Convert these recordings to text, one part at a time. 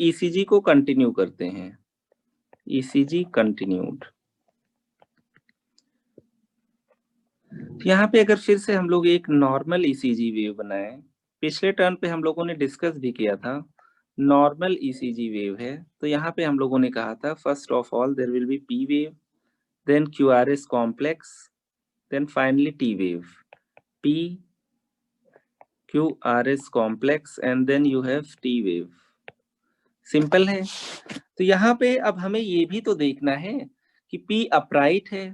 ECG को continue करते हैं, ईसीजी कंटिन्यूड। यहाँ पे अगर फिर से हम लोग एक नॉर्मल ईसीजी वेव बनाएं, पिछले टर्न पे हम लोगों ने डिस्कस भी किया था, नॉर्मल ईसीजी वेव है, तो यहाँ पे हम लोगों ने कहा था first of all there will be P wave, then QRS complex, then finally T wave, P QRS complex and then you have T wave। Simple है। तो यहाँ पे अब हमें ये भी तो देखना है कि P अपराइट है,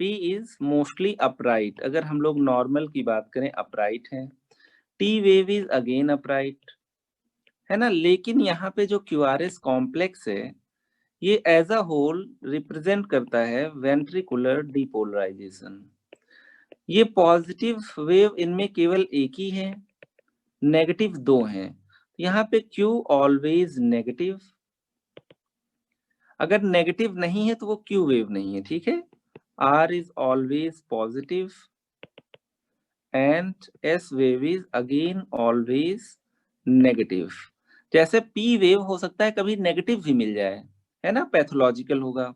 P इज मोस्टली अपराइट, अगर हम लोग नॉर्मल की बात करें अपराइट है, T wave is again upright, है ना। लेकिन यहाँ पे जो QRS कॉम्प्लेक्स है ये एज अ होल रिप्रेजेंट करता है वेंट्रिकुलर डिपोलराइजेशन। ये पॉजिटिव वेव इनमें केवल एक ही है, नेगेटिव दो हैं। यहाँ पे Q ऑलवेज नेगेटिव, अगर नेगेटिव नहीं है तो वो Q वेव नहीं है, ठीक है। R is always positive and S wave is again always negative. जैसे P वेव हो सकता है कभी नेगेटिव भी मिल जाए, है ना, पैथोलॉजिकल होगा।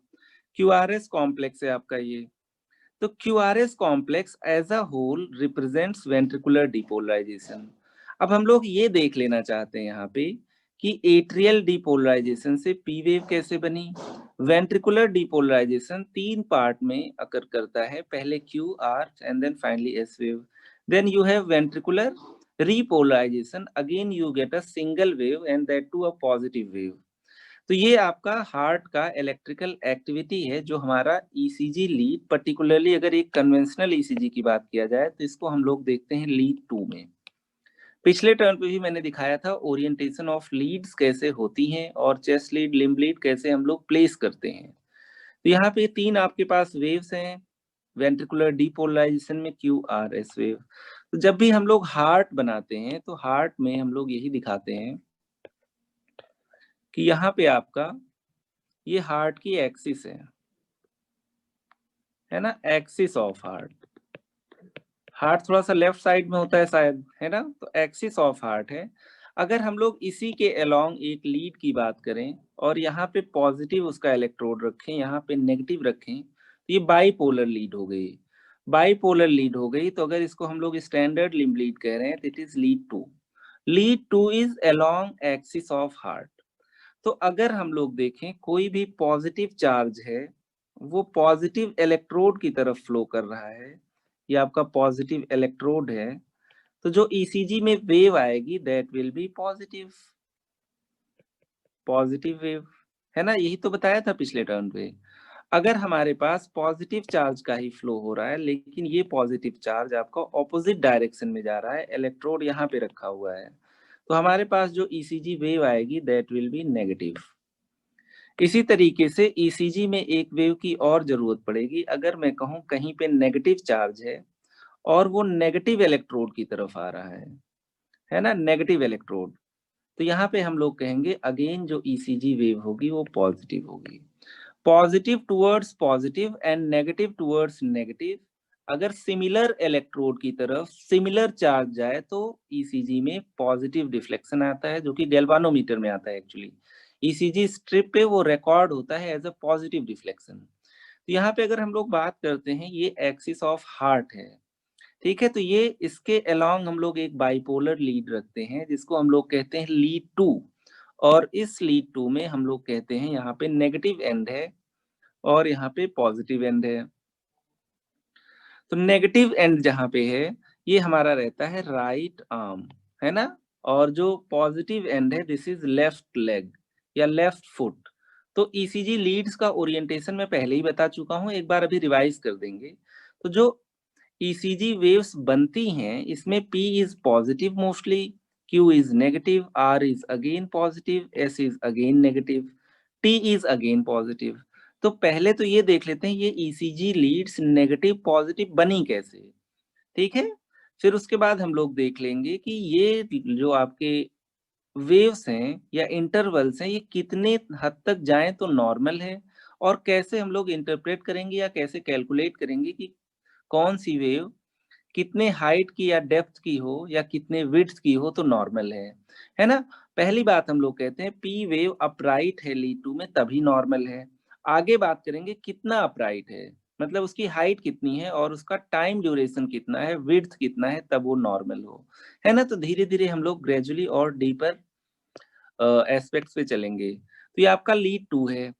QRS कॉम्प्लेक्स है आपका ये, तो QRS complex as a whole represents ventricular depolarisation. अब हम लोग ये देख लेना चाहते हैं यहाँ पे कि एट्रियल डिपोलराइजेशन से पी वेव कैसे बनी। वेंट्रिकुलर डिपोलराइजेशन तीन पार्ट में अकर करता है, पहले Q R and then finally S wave, then you have ventricular repolarisation, again you get a single wave and that too a positive wave. तो ये आपका हार्ट का इलेक्ट्रिकल एक्टिविटी है जो हमारा ईसीजी लीड, पर्टिकुलरली अगर एक कन्वेंशनल ईसीजी की बात किया जाए तो इसको हम लोग देखते हैं लीड 2 में। पिछले टर्न पे भी मैंने दिखाया था ओरिएंटेशन ऑफ लीड्स कैसे होती हैं और चेस्ट लीड, लिम्ब लीड कैसे हम लोग प्लेस करते हैं। तो यहाँ पे तीन आपके पास वेव्स हैं, वेंट्रिकुलर डिपोलराइजेशन में क्यू आर एस वेव। तो जब भी हम लोग हार्ट बनाते हैं तो हार्ट में हम लोग यही दिखाते हैं कि यहाँ पे आपका ये हार्ट की एक्सिस है ना, एक्सिस ऑफ हार्ट। हार्ट थोड़ा सा लेफ्ट साइड में होता है शायद, है ना, तो एक्सिस ऑफ हार्ट है। अगर हम लोग इसी के अलोंग एक लीड की बात करें और यहाँ पे पॉजिटिव उसका इलेक्ट्रोड रखें, यहाँ पे नेगेटिव रखें, तो ये बाईपोलर लीड हो गई। बाईपोलर लीड हो गई तो अगर इसको हम लोग स्टैंडर्ड लिम्ब लीड कह रहे हैं तो it is lead 2। Lead 2 is along axis of heart. तो अगर हम लोग देखें कोई भी पॉजिटिव चार्ज है वो पॉजिटिव इलेक्ट्रोड की तरफ फ्लो कर रहा है, ये आपका पॉजिटिव इलेक्ट्रोड है, तो जो ईसीजी में वेव आएगी that will B positive, positive wave, है ना। यही तो बताया था पिछले टर्न पे। अगर हमारे पास पॉजिटिव चार्ज का ही फ्लो हो रहा है लेकिन ये पॉजिटिव चार्ज आपका ऑपोजिट डायरेक्शन में जा रहा है, इलेक्ट्रोड यहाँ पे रखा हुआ है, तो हमारे पास जो ईसीजी वेव आएगी दैट विल बी नेगेटिव। इसी तरीके से ईसीजी में एक वेव की और जरूरत पड़ेगी अगर मैं कहूं कहीं पे नेगेटिव चार्ज है और वो नेगेटिव इलेक्ट्रोड की तरफ आ रहा है ना, नेगेटिव इलेक्ट्रोड, तो यहाँ पे हम लोग कहेंगे अगेन जो ईसीजी वेव होगी वो पॉजिटिव होगी। Positive towards positive and negative towards negative, अगर सिमिलर इलेक्ट्रोड की तरफ सिमिलर चार्ज जाए तो ईसीजी में पॉजिटिव डिफ्लेक्शन आता है, जो कि गैल्वानोमीटर में आता है एक्चुअली। ईसीजी स्ट्रिप पे वो रिकॉर्ड होता है एज अ पॉजिटिव डिफ्लेक्शन। तो यहाँ पे अगर हम लोग बात करते हैं ये एक्सिस ऑफ हार्ट है, ठीक है, तो ये इसके अलोंग हम लोग एक बाइपोलर लीड रखते हैं जिसको हम लोग कहते हैं लीड 2, और इस लीड 2 में हम लोग कहते हैं यहाँ पे नेगेटिव एंड है और यहाँ पे पॉजिटिव एंड है। तो नेगेटिव एंड जहाँ पे है ये हमारा रहता है राइट आर्म, है ना, और जो पॉजिटिव एंड है दिस इज लेफ्ट लेग या लेफ्ट फुट। तो ईसीजी लीड्स का ओरिएंटेशन मैं पहले ही बता चुका हूँ, एक बार अभी रिवाइज कर देंगे। तो जो ईसीजी वेव्स बनती हैं इसमें P is positive mostly, Q is negative, R is again positive, S is again negative, T is again positive. तो पहले तो ये देख लेते हैं ये ईसीजी लीड्स नेगेटिव पॉजिटिव बनी कैसे, ठीक है। फिर उसके बाद हम लोग देख लेंगे कि ये जो आपके वेव्स हैं या इंटरवल्स हैं ये कितने हद तक जाएं तो नॉर्मल है, और कैसे हम लोग इंटरप्रेट करेंगे या कैसे कैलकुलेट करेंगे कि कौन सी वेव कितने हाइट की या डेप्थ की हो या कितने विड्थ की हो तो नॉर्मल है ना। पहली बात हम लोग कहते हैं पी वेव अपराइट है लीड टू में तभी नॉर्मल है। आगे बात करेंगे कितना अपराइट है, मतलब उसकी हाइट कितनी है और उसका टाइम ड्यूरेशन कितना है, विड्थ कितना है, तब वो नॉर्मल हो, है ना। तो धीरे धीरे हम लोग ग्रेजुअली और डीपर एस्पेक्ट्स पे चलेंगे। तो ये आपका लीड टू है।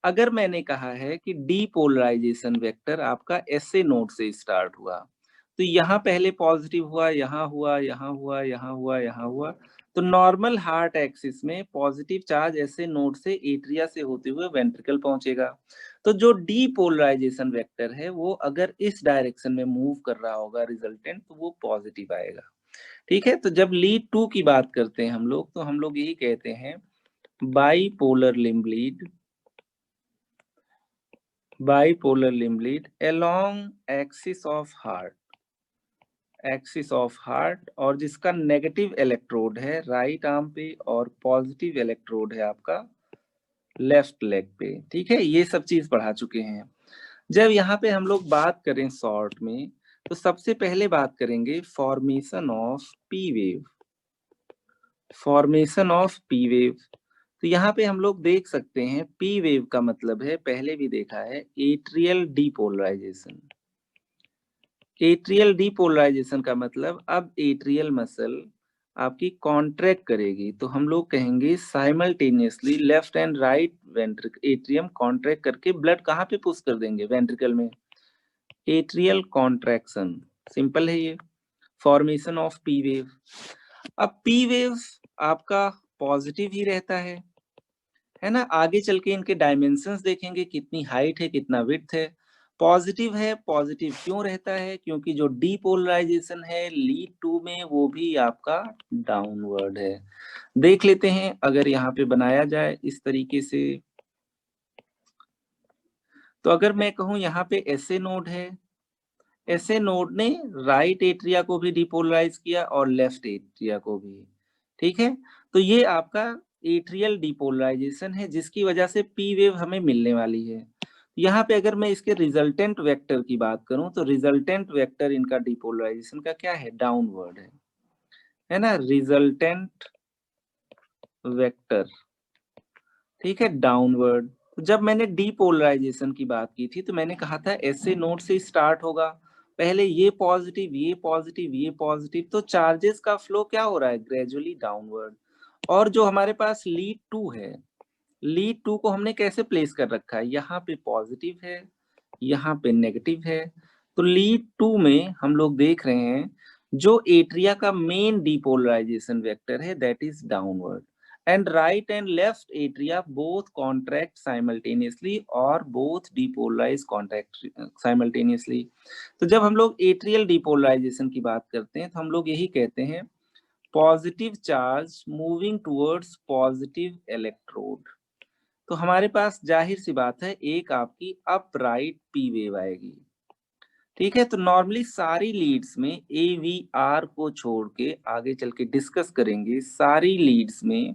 अगर मैंने कहा है कि डीपोलराइजेशन वेक्टर आपका ऐसे नोड से स्टार्ट हुआ, तो यहाँ पहले पॉजिटिव हुआ, यहाँ हुआ, यहाँ हुआ, यहाँ हुआ, यहाँ हुआ, तो नॉर्मल हार्ट एक्सिस में पॉजिटिव चार्ज ऐसे नोड से एट्रिया से होते हुए वेंट्रिकल पहुंचेगा। तो जो डीपोलराइजेशन वेक्टर है वो अगर इस डायरेक्शन में मूव कर रहा होगा रिजल्टेंट, तो वो पॉजिटिव आएगा। ठीक है, तो जब लीड टू की बात करते हैं हम लोग, तो हम लोग यही कहते हैं bipolar limb lead, bipolar limb lead along axis of heart, axis of heart, और जिसका नेगेटिव इलेक्ट्रोड है राइट आर्म पे और पॉजिटिव इलेक्ट्रोड है आपका लेफ्ट लेग पे। ठीक है, ये सब चीज पढ़ा चुके हैं। जब यहाँ पे हम लोग बात करें शॉर्ट में, तो सबसे पहले बात करेंगे formation of P wave, formation of P wave. तो यहाँ पे हम लोग देख सकते हैं पी वेव का मतलब है, पहले भी देखा है, एट्रियल डीपोलराइजेशन। एट्रियल डीपोलराइजेशन का मतलब अब एट्रियल मसल आपकी कॉन्ट्रैक्ट करेगी, तो हम लोग कहेंगे simultaneously left and right ventricle atrium contract करके ब्लड कहाँ पे पुश कर देंगे, वेंट्रिकल में। एट्रियल कॉन्ट्रैक्शन, सिंपल है ये फॉर्मेशन ऑफ पी वेव। अब पी वेव आपका पॉजिटिव ही रहता है ना। आगे चल के इनके डायमेंशंस देखेंगे, कितनी हाइट है, कितना विड्थ है। पॉजिटिव है, पॉजिटिव क्यों रहता है, क्योंकि जो डीपोलराइजेशन है लीड टू में वो भी आपका डाउनवर्ड है। देख लेते हैं अगर यहाँ पे बनाया जाए इस तरीके से, तो अगर मैं कहूँ यहाँ पे ऐसे नोड है, ऐसे नोड ने राइट एट्रिया को भी डिपोलराइज किया और लेफ्ट एट्रिया को भी। ठीक है, तो ये आपका एट्रियल डिपोलराइजेशन है जिसकी वजह से पी वेव हमें मिलने वाली है। यहाँ पे अगर मैं इसके रिजल्टेंट वेक्टर की बात करूं, तो रिजल्टेंट वेक्टर इनका डिपोलराइजेशन का क्या है, डाउनवर्ड है ना, रिजल्टेंट वेक्टर। ठीक है, डाउनवर्ड। जब मैंने डीपोलराइजेशन की बात की थी, तो मैंने कहा था ऐसे नोड से स्टार्ट होगा, पहले ये पॉजिटिव, ये पॉजिटिव, ये पॉजिटिव, तो चार्जेस का फ्लो क्या हो रहा है, ग्रेजुअली डाउनवर्ड। और जो हमारे पास लीड टू है, लीड टू को हमने कैसे प्लेस कर रखा है, यहाँ पे पॉजिटिव है, यहाँ पे नेगेटिव है। तो लीड टू में हम लोग देख रहे हैं जो एट्रिया का मेन डीपोलराइजेशन वेक्टर है that is downward, and right and left atria both contract simultaneously और both depolarize contract simultaneously। तो जब हम लोग एट्रियल डिपोलराइजेशन की बात करते हैं, तो हम लोग यही कहते हैं positive charge moving towards positive electrode. तो हमारे पास जाहिर सी बात है एक आपकी अपराइट पी वेव आएगी। ठीक है, तो नॉर्मली सारी लीड्स में ए वी आर को छोड़ के आगे चल के डिस्कस करेंगे, सारी लीड्स में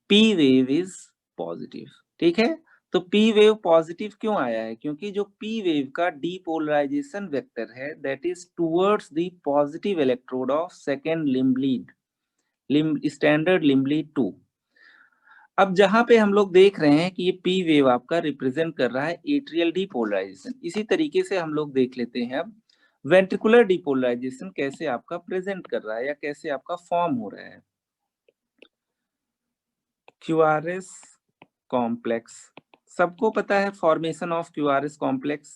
पी वेव इज पॉजिटिव। ठीक है, तो पी वेव पॉजिटिव क्यों आया है, क्योंकि जो पी वेव का डीपोलराइजेशन वेक्टर है that is towards the positive electrode of second limb lead, limb standard limb lead 2। अब जहां पे हम लोग देख रहे हैं कि ये पी वेव आपका रिप्रेजेंट कर रहा है एट्रियल डीपोलराइजेशन, इसी तरीके से हम लोग देख लेते हैं अब वेंट्रिकुलर डीपोलराइजेशन कैसे आपका प्रेजेंट कर रहा है या कैसे आपका फॉर्म हो रहा है। क्यूआरएस कॉम्प्लेक्स, सबको पता है फॉर्मेशन ऑफ क्यूआरएस कॉम्प्लेक्स,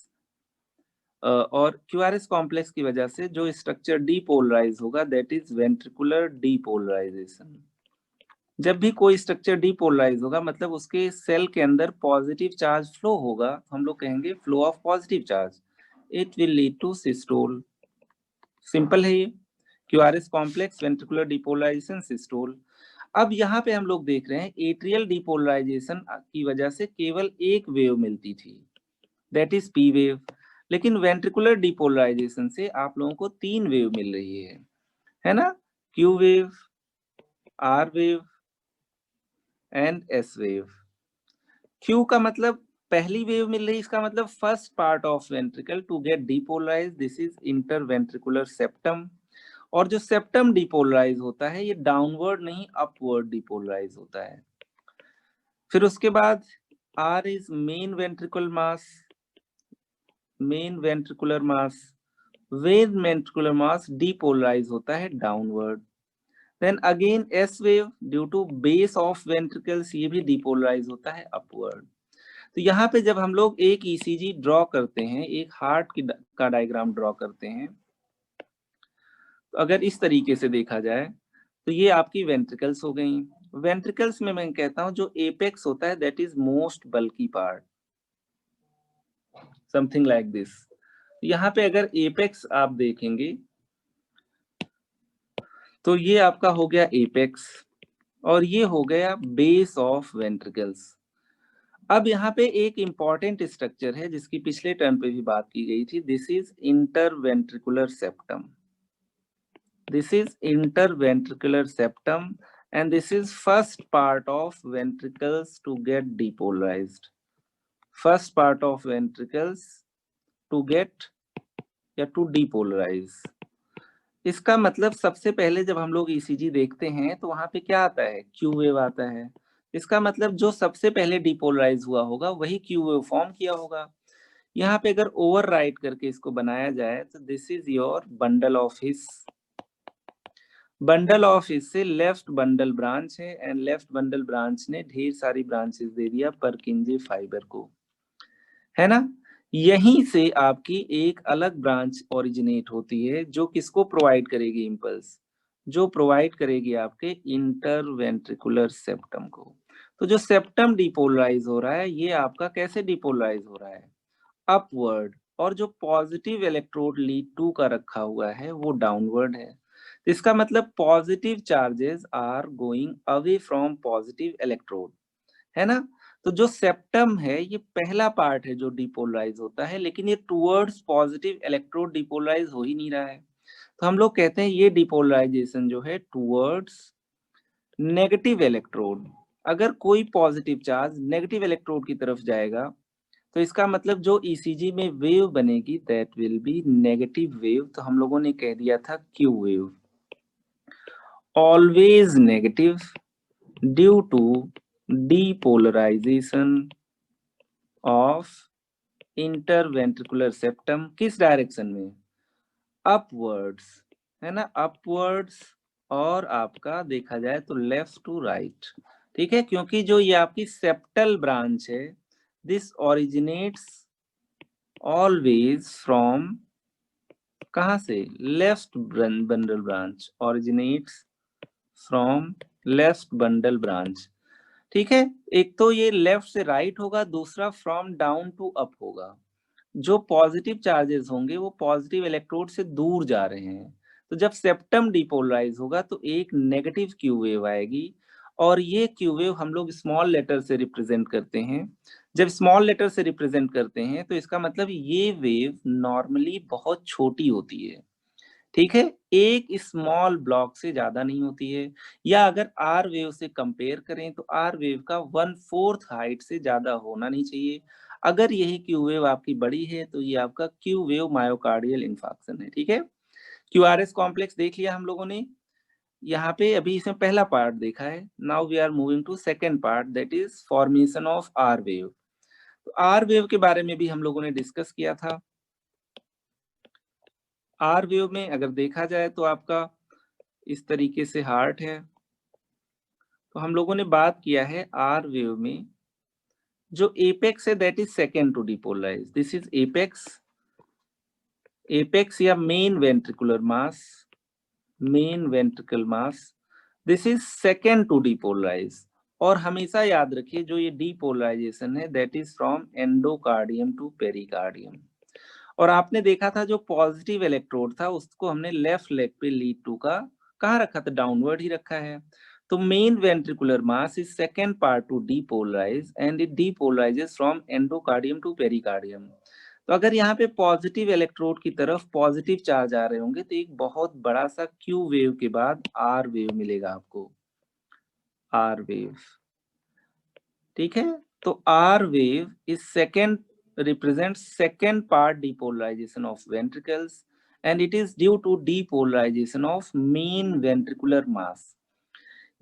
और क्यूआरएस कॉम्प्लेक्स की वजह से जो स्ट्रक्चर डीपोलराइज होगा दैट इज वेंट्रिकुलर डीपोलराइजेशन। जब भी कोई स्ट्रक्चर डीपोलराइज होगा मतलब उसके सेल के अंदर पॉजिटिव चार्ज फ्लो होगा, हम लोग कहेंगे flow of positive charge, it will lead to systole. Simple है ये, QRS complex, ventricular depolarisation, systole. अब यहाँ पे हम लोग देख रहे हैं एट्रियल डीपोलराइजेशन की वजह से केवल एक वेव मिलती थी दैट इज पी वेव, लेकिन वेंट्रिकुलर डीपोलराइजेशन से आप लोगों को तीन वेव मिल रही है ना, Q wave, R wave and S wave. Q का मतलब पहली वेव मिल रही है, इसका मतलब first part of ventricle to get depolarise, this is interventricular septum. और जो सेप्टम डिपोलराइज होता है ये डाउनवर्ड नहीं अपवर्ड डिपोलराइज होता है। फिर उसके बाद R is main ventricular mass, main ventricular mass, when ventricular mass depolarise होता है downward. Then again S wave due to base of ventricles ये भी डिपोलराइज होता है अपवर्ड। तो यहाँ पे जब हम लोग एक ईसीजी ड्रॉ करते हैं, एक हार्ट की का डायग्राम ड्रॉ करते हैं, तो अगर इस तरीके से देखा जाए तो ये आपकी वेंट्रिकल्स हो गई। वेंट्रिकल्स में मैं कहता हूं जो एपेक्स होता है that is most bulky part, something like this. यहाँ पे अगर एपेक्स आप देखेंगे तो ये आपका हो गया एपेक्स और ये हो गया बेस ऑफ वेंट्रिकल्स। अब यहाँ पे एक इंपॉर्टेंट स्ट्रक्चर है जिसकी पिछले टर्म पे भी बात की गई थी, this is interventricular septum. This is interventricular septum and this is first part of ventricles to get depolarized. First part of ventricles to get या to depolarize। इसका मतलब सबसे पहले जब हम लोग ईसीजी देखते हैं तो वहां पे क्या आता है, क्यू वेव आता है। इसका मतलब जो सबसे पहले डिपोलराइज हुआ होगा वही क्यू वेव फॉर्म किया होगा। यहाँ पे अगर ओवर राइट करके इसको बनाया जाए तो this is your bundle of his, bundle of इससे लेफ्ट बंडल ब्रांच है एंड लेफ्ट बंडल ब्रांच ने ढेर सारी ब्रांचेस दे दिया परकिंजे फाइबर को, है ना। यहीं से आपकी एक अलग ब्रांच ओरिजिनेट होती है जो किसको प्रोवाइड करेगी इम्पल्स, जो प्रोवाइड करेगी आपके इंटरवेंट्रिकुलर सेप्टम को। तो जो सेप्टम डिपोलराइज हो रहा है ये आपका कैसे डिपोलराइज हो रहा है, अपवर्ड, और जो पॉजिटिव इलेक्ट्रोड लीड 2 का रखा हुआ है वो डाउनवर्ड है। इसका मतलब positive charges are going away from positive electrode, है ना। तो जो सेप्टम है ये पहला पार्ट है जो डिपोलराइज होता है, लेकिन ये टुवर्ड्स पॉजिटिव इलेक्ट्रोड डिपोलराइज हो ही नहीं रहा है। तो हम लोग कहते हैं ये डिपोलराइजेशन जो है टुवर्ड्स नेगेटिव इलेक्ट्रोड। अगर कोई पॉजिटिव चार्ज नेगेटिव इलेक्ट्रोड की तरफ जाएगा तो इसका मतलब जो ईसीजी में वेव बनेगी that will be negative wave. तो हम लोगों ने कह दिया था Q wave, always negative due to depolarisation of interventricular septum. किस डायरेक्शन में, अपवर्ड्स, है ना, अपवर्ड्स। और आपका देखा जाए तो लेफ्ट टू राइट, ठीक है, क्योंकि जो ये आपकी सेप्टल ब्रांच है दिस ओरिजिनेट्स ऑलवेज फ्रॉम कहां से, left bundle branch, originates from left bundle branch, ठीक है। एक तो ये लेफ्ट से राइट होगा, दूसरा फ्रॉम डाउन टू अप होगा। जो पॉजिटिव चार्जेस होंगे वो पॉजिटिव इलेक्ट्रोड से दूर जा रहे हैं। तो जब सेप्टम डिपोलराइज होगा तो एक नेगेटिव क्यू वेव आएगी और ये क्यू वेव हम लोग स्मॉल लेटर से रिप्रेजेंट करते हैं। जब स्मॉल लेटर से रिप्रेजेंट करते हैं तो इसका मतलब ये वेव नॉर्मली बहुत छोटी होती है, ठीक है, एक स्मॉल ब्लॉक से ज्यादा नहीं होती है। या अगर आर वेव से कंपेयर करें तो आर वेव का 1/4 हाइट से ज्यादा होना नहीं चाहिए। अगर यही क्यू वेव आपकी बड़ी है तो ये आपका क्यू वेव मायोकार्डियल इंफार्क्शन है, ठीक है। क्यूआरएस कॉम्प्लेक्स देख लिया हम लोगों ने। यहाँ पे अभी इसमें पहला पार्ट देखा है, now we are moving to second part that is formation of R wave. तो आर वेव के बारे में भी हम लोगों ने डिस्कस किया था। आर वेव में अगर देखा जाए तो आपका इस तरीके से हार्ट है। तो हम लोगों ने बात किया है आर वेव में जो एपेक्स है that is second to depolarise, this is apex, apex या main ventricular mass, main ventricle mass, this is second to depolarise. और हमेशा याद रखिए जो ये डिपोलराइजेशन है that is from endocardium to pericardium. और आपने देखा था जो पॉजिटिव इलेक्ट्रोड था उसको हमने लेफ्ट लेग पे लीड टू का कहाँ रखा था, डाउनवर्ड ही रखा है। तो main ventricular mass is second part to depolarise and it depolarises from endocardium to pericardium. तो अगर यहाँ पे पॉजिटिव इलेक्ट्रोड की तरफ पॉजिटिव चार्ज आ रहे होंगे तो एक बहुत बड़ा सा क्यू वेव के बाद आर वेव मिलेगा आपको, आर वेव, ठीक है। तो R wave is second, represents second part depolarization of ventricles and it is due to depolarization of mean ventricular mass.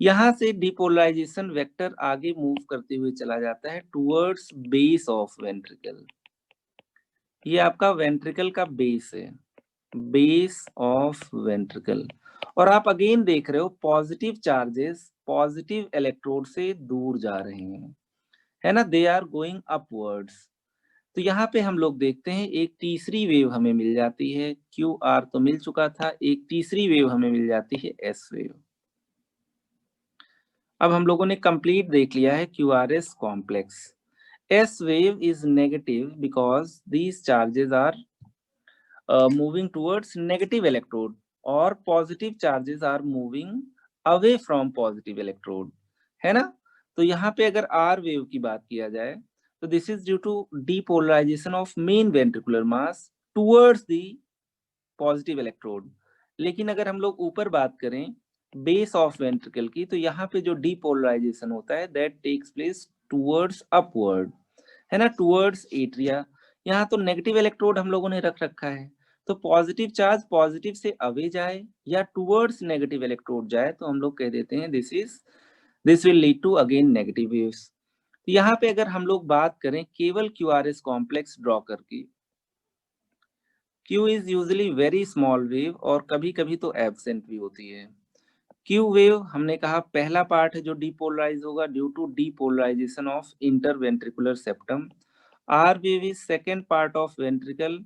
यहाँ से depolarization वेक्टर आगे मूव करते हुए चला जाता है टुवर्ड्स बेस ऑफ वेंट्रिकल। ये आपका वेंट्रिकल का बेस है, बेस ऑफ वेंट्रिकल। और आप अगेन देख रहे हो पॉजिटिव चार्जेस पॉजिटिव इलेक्ट्रोड से दूर जा रहे हैं, है ना, दे आर गोइंग अपवर्ड्स। तो यहाँ पे हम लोग देखते हैं एक तीसरी वेव हमें मिल जाती है, क्यू आर तो मिल चुका था, एक तीसरी वेव हमें मिल जाती है एस वेव। अब हम लोगों ने कंप्लीट देख लिया है Q R S complex. S wave is negative because these charges are moving towards negative electrode और positive charges are moving away from positive electrode, है ना। तो यहाँ पे अगर R wave की बात किया जाए तो this is due to depolarization of main ventricular mass towards the positive electrode। लेकिन अगर हम लोग ऊपर बात करें बेस ऑफ वेंट्रिकल की, तो यहाँ पे जो depolarization होता है that takes place towards upward, है ना, टुवर्ड्स एट्रिया। यहाँ तो नेगेटिव इलेक्ट्रोड हम लोगों ने रख रखा है, तो पॉजिटिव चार्ज पॉजिटिव से अवे जाए या टुवर्ड्स नेगेटिव इलेक्ट्रोड जाए तो हम लोग कह देते हैं this will lead to again negative waves. यहाँ पे अगर हम लोग बात करें केवल क्यूआरएस कॉम्प्लेक्स ड्रॉ करके, Q is usually very small wave और कभी कभी तो एब्सेंट भी होती है। क्यू वेव हमने कहा पहला पार्ट है जो डीपोलराइज होगा due to depolarisation of interventricular septum. R wave is second part of ventricle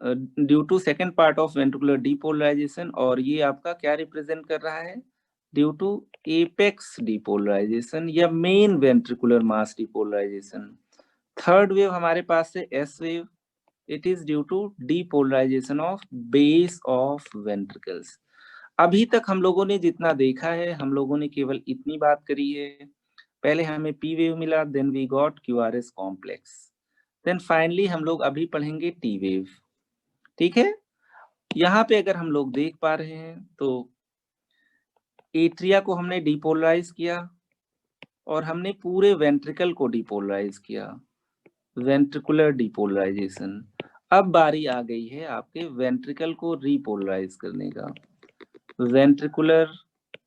due to second part of ventricular depolarisation, और ये आपका क्या रिप्रेजेंट कर रहा है, ड्यू टू एपेक्स डीपोलराइजेशन या main ventricular mass depolarisation. Third wave हमारे पास है S wave, it is due to depolarisation of base of ventricles. अभी तक हम लोगों ने जितना देखा है हम लोगों ने केवल इतनी बात करी है। पहले हमें पी वेव मिला, then we got QRS complex, then finally हम लोग अभी पढ़ेंगे टी वेव। ठीक है, यहाँ पे अगर हम लोग देख पा रहे हैं तो एट्रिया को हमने डिपोलराइज किया और हमने पूरे वेंट्रिकल को डिपोलराइज किया, वेंट्रिकुलर डिपोलराइजेशन। अब बारी आ गई है आपके वेंट्रिकल को रीपोलराइज करने का, वेंट्रिकुलर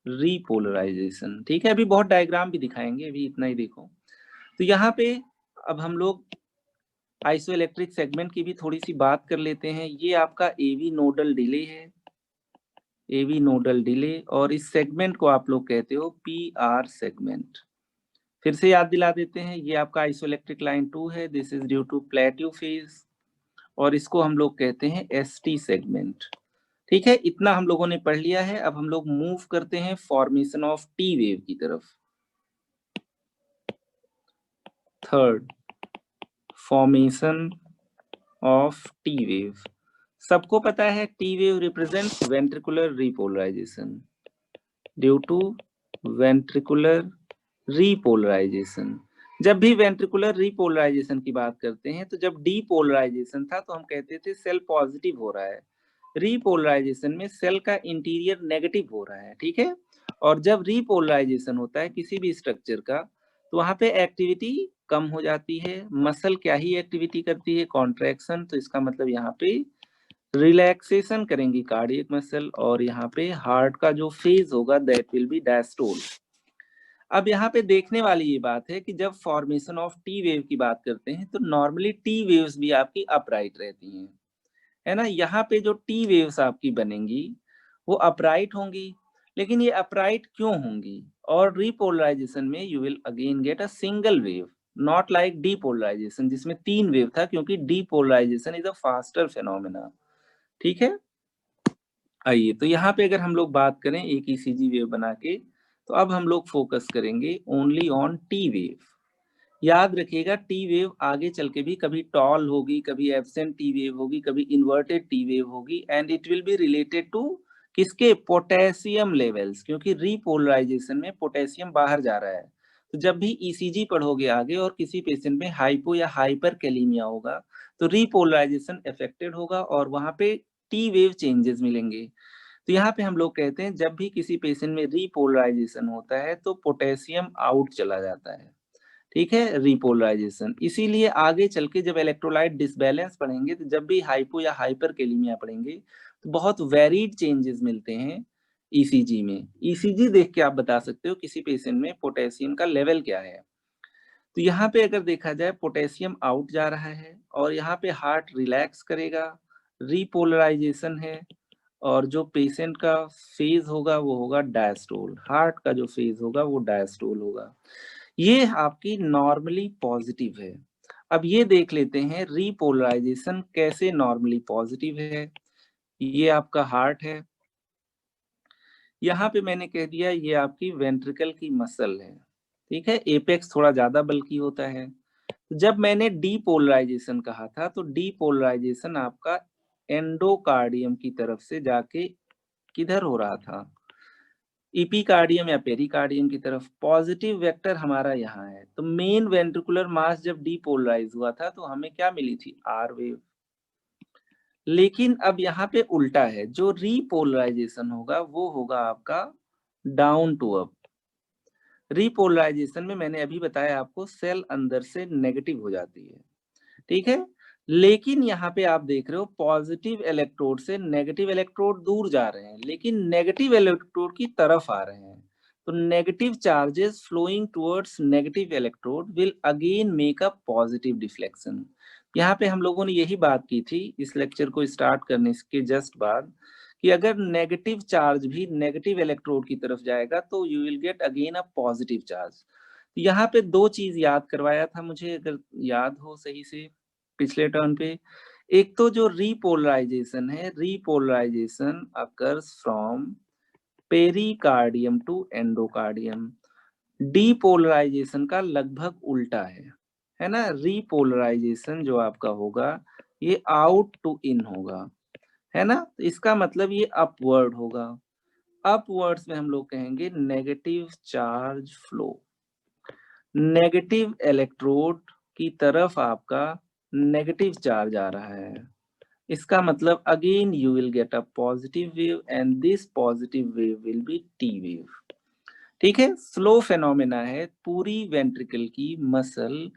रीपोलराइजेशन। ठीक है, अभी बहुत डायग्राम भी दिखाएंगे, अभी इतना ही देखो। तो यहाँ पे अब हम लोग आइसोइलेक्ट्रिक सेगमेंट की भी थोड़ी सी बात कर लेते हैं। ये आपका एवी नोडल डिले है, एवी नोडल डिले, और इस सेगमेंट को आप लोग कहते हो पी आर सेगमेंट। फिर से याद दिला देते हैं, ये आपका आइसोइलेक्ट्रिक लाइन 2 है, this is due to plateau phase, और इसको हम लोग कहते हैं एस टी सेगमेंट। ठीक है, इतना हम लोगों ने पढ़ लिया है। अब हम लोग मूव करते हैं फॉर्मेशन ऑफ टी वेव की तरफ। Third, formation of T wave. सबको पता है T wave represents ventricular repolarisation due to ventricular repolarisation. जब भी वेंट्रिकुलर रीपोलराइजेशन की बात करते हैं तो जब डीपोलराइजेशन था तो हम कहते थे सेल पॉजिटिव हो रहा है, रीपोलराइजेशन में सेल का इंटीरियर नेगेटिव हो रहा है। ठीक है, और जब रीपोलराइजेशन होता है किसी भी स्ट्रक्चर का तो वहां पे एक्टिविटी कम हो जाती है। मसल क्या ही एक्टिविटी करती है, कॉन्ट्रैक्शन, तो इसका मतलब यहाँ पे रिलैक्सेशन करेंगी कार्डियक मसल, और यहाँ पे हार्ट का जो फेज होगा दैट विल बी डायस्टोल। अब यहाँ पे देखने वाली ये बात है कि जब फॉर्मेशन ऑफ टी वेव की बात करते हैं तो नॉर्मली टी वेव्स भी आपकी अपराइट रहती हैं, है ना। यहाँ पे जो टी वेव्स आपकी बनेंगी वो अपराइट होंगी, लेकिन ये अपराइट क्यों होंगी, और रीपोलराइजेशन में you will again get a single wave, not like depolarisation जिसमें 3 वेव था, क्योंकि depolarisation is a faster phenomena. ठीक है, आइए तो यहाँ पे अगर हम लोग बात करें एक ईसीजी वेव बना के, तो अब हम लोग फोकस करेंगे ओनली ऑन टी वेव। याद रखिएगा टी वेव आगे चल के भी कभी टॉल होगी, कभी एब्सेंट टी वेव होगी, कभी इन्वर्टेड टी वेव होगी, and it will be related to किसके, पोटेशियम लेवल्स, क्योंकि रीपोलराइजेशन में पोटेशियम बाहर जा रहा है। तो जब भी ईसीजी पढ़ोगे आगे और किसी पेशेंट में हाइपो या हाइपर कैलीमिया होगा तो रीपोलराइजेशन अफेक्टेड होगा और वहां पे टी वेव चेंजेस मिलेंगे। तो यहाँ पे हम लोग कहते हैं जब भी किसी पेशेंट में रीपोलराइजेशन होता है तो पोटेशियम आउट चला जाता है, ठीक है, रिपोलराइजेशन। इसीलिए आगे चल के जब इलेक्ट्रोलाइट डिसबैलेंस पढ़ेंगे तो जब भी हाइपो या हाइपरकैलेमिया पढ़ेंगे तो बहुत वेरिड चेंजेस मिलते हैं ईसीजी में। ईसीजी देख के आप बता सकते हो किसी पेशेंट में पोटेशियम का लेवल क्या है। तो यहाँ पे अगर देखा जाए पोटेशियम आउट जा रहा है और यहाँ पे हार्ट रिलैक्स करेगा, रिपोलराइजेशन है, और जो पेशेंट का फेज होगा वो होगा डायस्टोल, हार्ट का जो फेज होगा वो डायस्टोल होगा। ये आपकी नॉर्मली पॉजिटिव है। अब ये देख लेते हैं रिपोलराइजेशन कैसे नॉर्मली पॉजिटिव है। ये आपका हार्ट है, यहाँ पे मैंने कह दिया ये आपकी वेंट्रिकल की मसल है, ठीक है, एपेक्स थोड़ा ज्यादा बल्कि होता है। जब मैंने डीपोलराइजेशन कहा था तो डीपोलराइजेशन आपका एंडोकार्डियम की तरफ से जाके किधर हो रहा था, इपिकार्डियम या पेरिकार्डियम की तरफ। पॉजिटिव वेक्टर हमारा यहाँ है, तो मेन वेंट्रिकुलर मास जब डीपोलराइज हुआ था तो हमें क्या मिली थी, आर वेव। लेकिन अब यहाँ पे उल्टा है, जो रीपोलराइजेशन होगा वो होगा आपका डाउन टू अप। रीपोलराइजेशन में मैंने अभी बताया आपको सेल अंदर से नेगेटिव हो जाती है, ठीक है। लेकिन यहाँ पे आप देख रहे हो पॉजिटिव इलेक्ट्रोड से नेगेटिव इलेक्ट्रोड दूर जा रहे हैं, लेकिन नेगेटिव इलेक्ट्रोड की तरफ आ रहे हैं। तो negative charges flowing towards negative electrode will again make a positive deflection. यहाँ पे हम लोगों ने यही बात की थी इस लेक्चर को स्टार्ट करने के जस्ट बाद, कि अगर नेगेटिव चार्ज भी नेगेटिव इलेक्ट्रोड की तरफ जाएगा तो you will get again a positive charge. यहाँ पे दो चीज याद करवाया था मुझे, अगर याद हो सही से पिछले टर्न पे। एक तो जो रीपोलराइजेशन है, repolarisation occurs from pericardium to endocardium. Depolarisation का लगभग उल्टा है ना। रीपोलराइजेशन जो आपका होगा ये आउट टू इन होगा, है ना। तो इसका मतलब ये अपवर्ड होगा। अपवर्ड्स में हम लोग कहेंगे negative charge flow, negative electrode की तरफ आपका नेगेटिव चार्ज आ रहा है। इसका मतलब again you will get a positive wave and this positive wave will be T wave, ठीक है। स्लो फेनोमेना है, पूरी वेंट्रिकल की मसल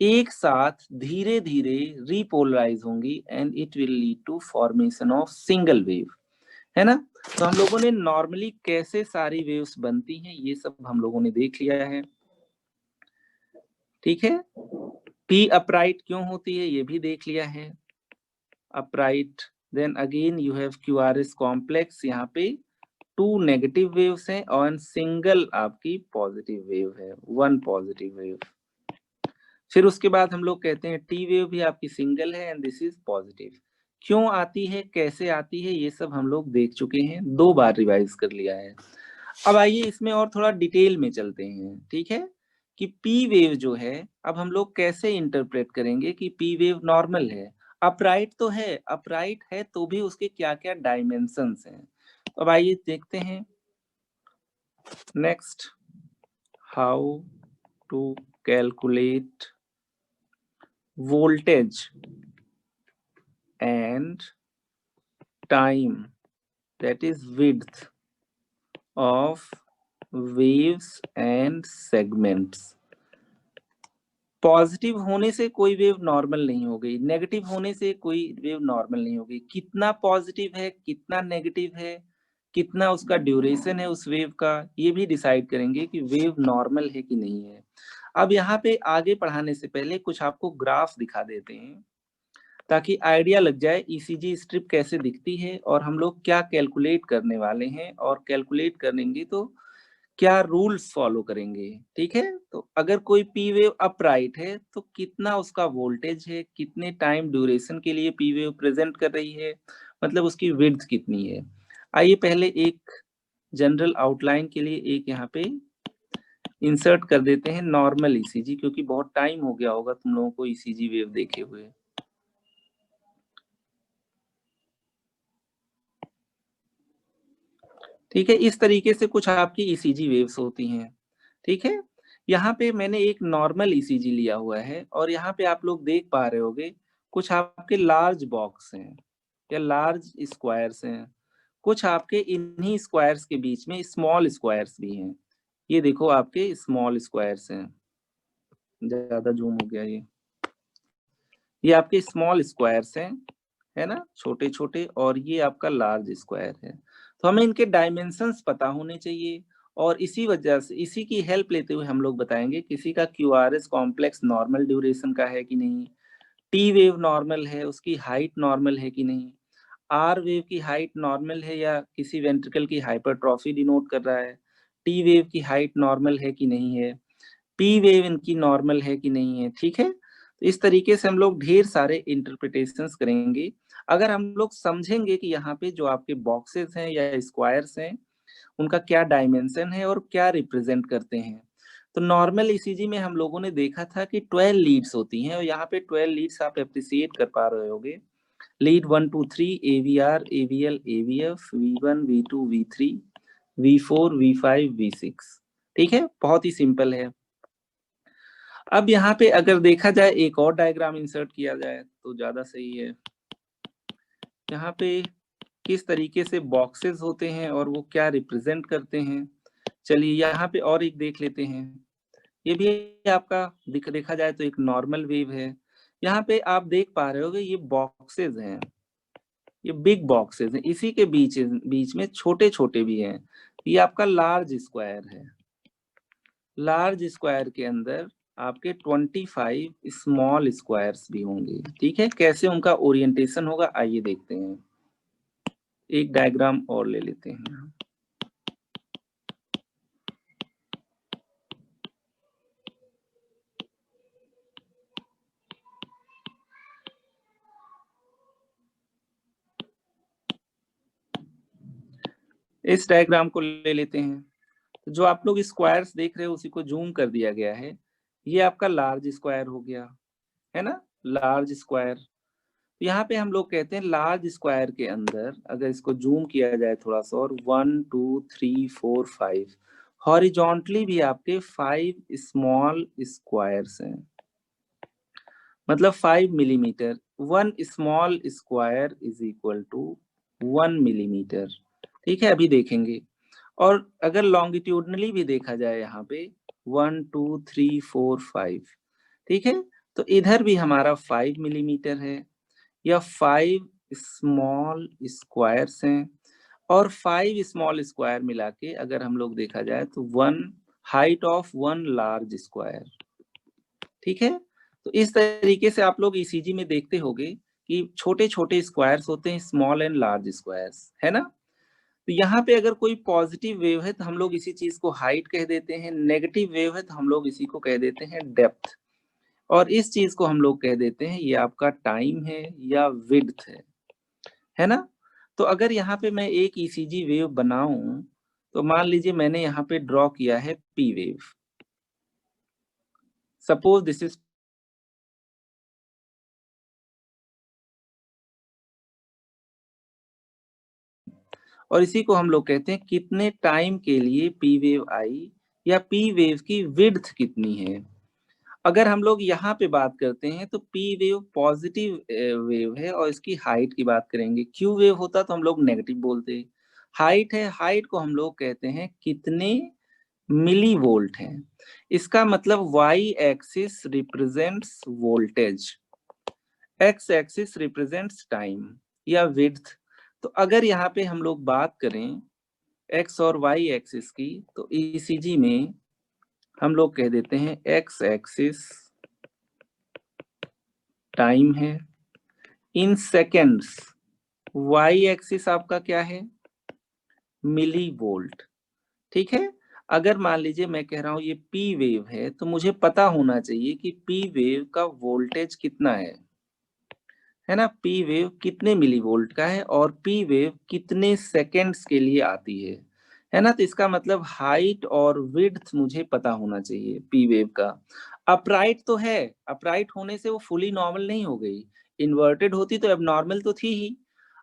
एक साथ धीरे धीरे रिपोलराइज होंगी and it will lead to formation of single wave, है ना। तो हम लोगों ने नॉर्मली कैसे सारी वेव्स बनती हैं ये सब हम लोगों ने देख लिया है, ठीक है। पी अपराइट क्यों होती है ये भी देख लिया है, upright. Then again you have QRS complex, यहाँ पे टू नेगेटिव वेव्स हैं और सिंगल आपकी पॉजिटिव वेव है, वन पॉजिटिव वेव। फिर उसके बाद हम लोग कहते हैं टी वेव भी आपकी सिंगल है एंड दिस इज पॉजिटिव। क्यों आती है, कैसे आती है, ये सब हम लोग देख चुके हैं, 2 बार रिवाइज कर लिया है। अब आइए इसमें और थोड़ा डिटेल में चलते हैं, ठीक है, कि पी वेव जो है अब हम लोग कैसे इंटरप्रेट करेंगे कि पी वेव नॉर्मल है, अपराइट तो है, अपराइट है तो भी उसके क्या क्या डायमेंशंस हैं। अब आइए देखते हैं next, how to calculate voltage and time, that is width of waves and segments। Positive होने से कोई वेव नॉर्मल नहीं हो गई, नेगेटिव होने से कोई वेव नॉर्मल नहीं हो गई। कितना पॉजिटिव है, कितना नेगेटिव है, कितना उसका ड्यूरेशन है उस वेव का, ये भी डिसाइड करेंगे कि वेव नॉर्मल है कि नहीं है। अब यहाँ पे आगे पढ़ाने से पहले कुछ आपको ग्राफ दिखा देते हैं ताकि आइडिया लग जाए ईसीजी स्ट्रिप कैसे दिखती है और हम लोग क्या कैलकुलेट करने वाले हैं, और कैलकुलेट करेंगे तो क्या रूल्स फॉलो करेंगे, ठीक है। तो अगर कोई पी वेव अपराइट है तो कितना उसका वोल्टेज है, कितने टाइम ड्यूरेशन के लिए पी वेव प्रेजेंट कर रही है, मतलब उसकी विड्थ कितनी है। आइए पहले एक जनरल आउटलाइन के लिए एक यहाँ पे इंसर्ट कर देते हैं नॉर्मल ईसीजी, क्योंकि बहुत टाइम हो गया होगा तुम लोगों को ईसीजी वेव देखे हुए। ठीक है, इस तरीके से कुछ आपकी ईसीजी वेव्स होती हैं, ठीक है। यहाँ पे मैंने एक नॉर्मल ईसीजी लिया हुआ है और यहाँ पे आप लोग देख पा रहे होगे कुछ आपके लार्ज बॉक्स हैं या लार्ज स्क्वायर्स हैं, कुछ आपके इन्हीं स्क्वायर्स के बीच में स्मॉल स्क्वायर्स भी हैं। ये देखो आपके स्मॉल स्क्वायर्स हैं, ज्यादा जूम हो गया ये आपके स्मॉल स्क्वायर्स हैं, है ना, छोटे छोटे, और ये आपका लार्ज स्क्वायर है। तो हमें इनके डायमेंशंस पता होने चाहिए, और इसी वजह से इसी की हेल्प लेते हुए हम लोग बताएंगे किसी का क्यूआरएस कॉम्प्लेक्स नॉर्मल ड्यूरेशन का है कि नहीं, टी वेव नॉर्मल है, उसकी हाइट नॉर्मल है कि नहीं, आर वेव की हाइट नॉर्मल है या किसी वेंट्रिकल की हाइपरट्रॉफी डिनोट कर रहा है, टी वेव की हाइट नॉर्मल है कि नहीं है, पी वेव इनकी नॉर्मल है कि नहीं है। ठीक है, तो इस तरीके से हम लोग ढेर सारे इंटरप्रिटेशंस करेंगे। अगर हम लोग समझेंगे कि यहाँ पे जो आपके बॉक्सेस हैं या स्क्वायर्स हैं उनका क्या डायमेंशन है और क्या रिप्रेजेंट करते हैं। तो नॉर्मल ईसीजी में हम लोगों ने देखा था कि 12 लीड्स होती हैं, और यहाँ पे 12 लीड्स आप अप्रिसिएट कर पा रहे होगे। Lead 1 2 3 AVR AVL aVF V1 V2 V3 V4 V5 V6। ठीक है, बहुत ही सिंपल है। अब यहाँ पे अगर देखा जाए एक और डायग्राम इंसर्ट किया जाए तो ज्यादा सही है। यहाँ पे किस तरीके से बॉक्सेस होते हैं और वो क्या रिप्रेजेंट करते हैं, चलिए यहाँ पे और एक देख लेते हैं। ये भी आपका देखा जाए तो एक नॉर्मल वेव है। यहाँ पे आप देख पा रहे होगे ये बॉक्सेस हैं, ये बिग बॉक्सेस हैं, इसी के बीच बीच में छोटे छोटे भी हैं। ये आपका लार्ज स्क्वायर है। लार्ज स्क्वायर के अंदर आपके 25 स्मॉल स्क्वायर्स भी होंगे। ठीक है, कैसे उनका ओरिएंटेशन होगा आइए देखते हैं। एक डायग्राम और ले लेते हैं। इस डायग्राम को ले लेते हैं। तो जो आप लोग स्क्वायर्स देख रहे हो उसी को जूम कर दिया गया है। ये आपका लार्ज स्क्वायर हो गया, है ना, लार्ज स्क्वायर। यहाँ पे हम लोग कहते हैं लार्ज स्क्वायर के अंदर अगर इसको जूम किया जाए थोड़ा सा, और 1 2 3 4 5 हॉरिजॉन्टली भी आपके 5 स्मॉल स्क्वायर्स हैं, मतलब 5 millimetre. 1 small square is equal to 1 millimetre. ठीक है, अभी देखेंगे। और अगर लॉन्गिट्यूडनली भी देखा जाए यहाँ पे 1 2 3 4 5, ठीक है, तो इधर भी हमारा 5 मिलीमीटर है, या 5 स्मॉल स्क्वायर्स हैं, और 5 स्मॉल स्क्वायर मिला के अगर हम लोग देखा जाए तो 1 हाइट ऑफ 1 लार्ज स्क्वायर। ठीक है, तो इस तरीके से आप लोग ईसीजी में देखते होंगे कि छोटे छोटे स्क्वायर्स होते हैं, स्मॉल एंड लार्ज स्क्वायर्स, है ना। तो यहाँ पे अगर कोई पॉजिटिव वेव है तो हम लोग इसी चीज को हाइट कह देते हैं, नेगेटिव वेव है तो हम लोग इसी को कह देते हैं डेप्थ, और इस चीज को हम लोग कह देते हैं ये आपका टाइम है या विड्थ है ना। तो अगर यहाँ पे मैं एक ईसीजी वेव बनाऊं तो मान लीजिए मैंने यहाँ पे ड्रॉ किया है P wave, suppose this is, और इसी को हम लोग कहते हैं कितने टाइम के लिए पी वेव आई, या पी वेव की विड्थ कितनी है। अगर हम लोग यहाँ पे बात करते हैं तो पी वेव पॉजिटिव वेव है और इसकी हाइट की बात करेंगे। क्यू वेव होता तो हम लोग नेगेटिव बोलते। हाइट है, हाइट को हम लोग कहते हैं कितने मिली वोल्ट है। इसका मतलब Y axis represents voltage, X axis represents time या विड्थ। तो अगर यहाँ पे हम लोग बात करें एक्स और वाई एक्सिस की, तो ईसीजी में हम लोग कह देते हैं एक्स एक्सिस टाइम है इन सेकेंड्स, वाई एक्सिस आपका क्या है, मिली वोल्ट। ठीक है, अगर मान लीजिए मैं कह रहा हूं ये पी वेव है तो मुझे पता होना चाहिए कि पी वेव का वोल्टेज कितना है ना, पी वेव कितने मिली वोल्ट का है और पी वेव कितने सेकेंड्स के लिए आती है ना। तो इसका मतलब हाइट और विड्थ मुझे पता होना चाहिए पी वेव का। अपराइट तो है, अपराइट होने से वो फुली नॉर्मल नहीं हो गई, इन्वर्टेड होती तो अब नॉर्मल तो थी ही।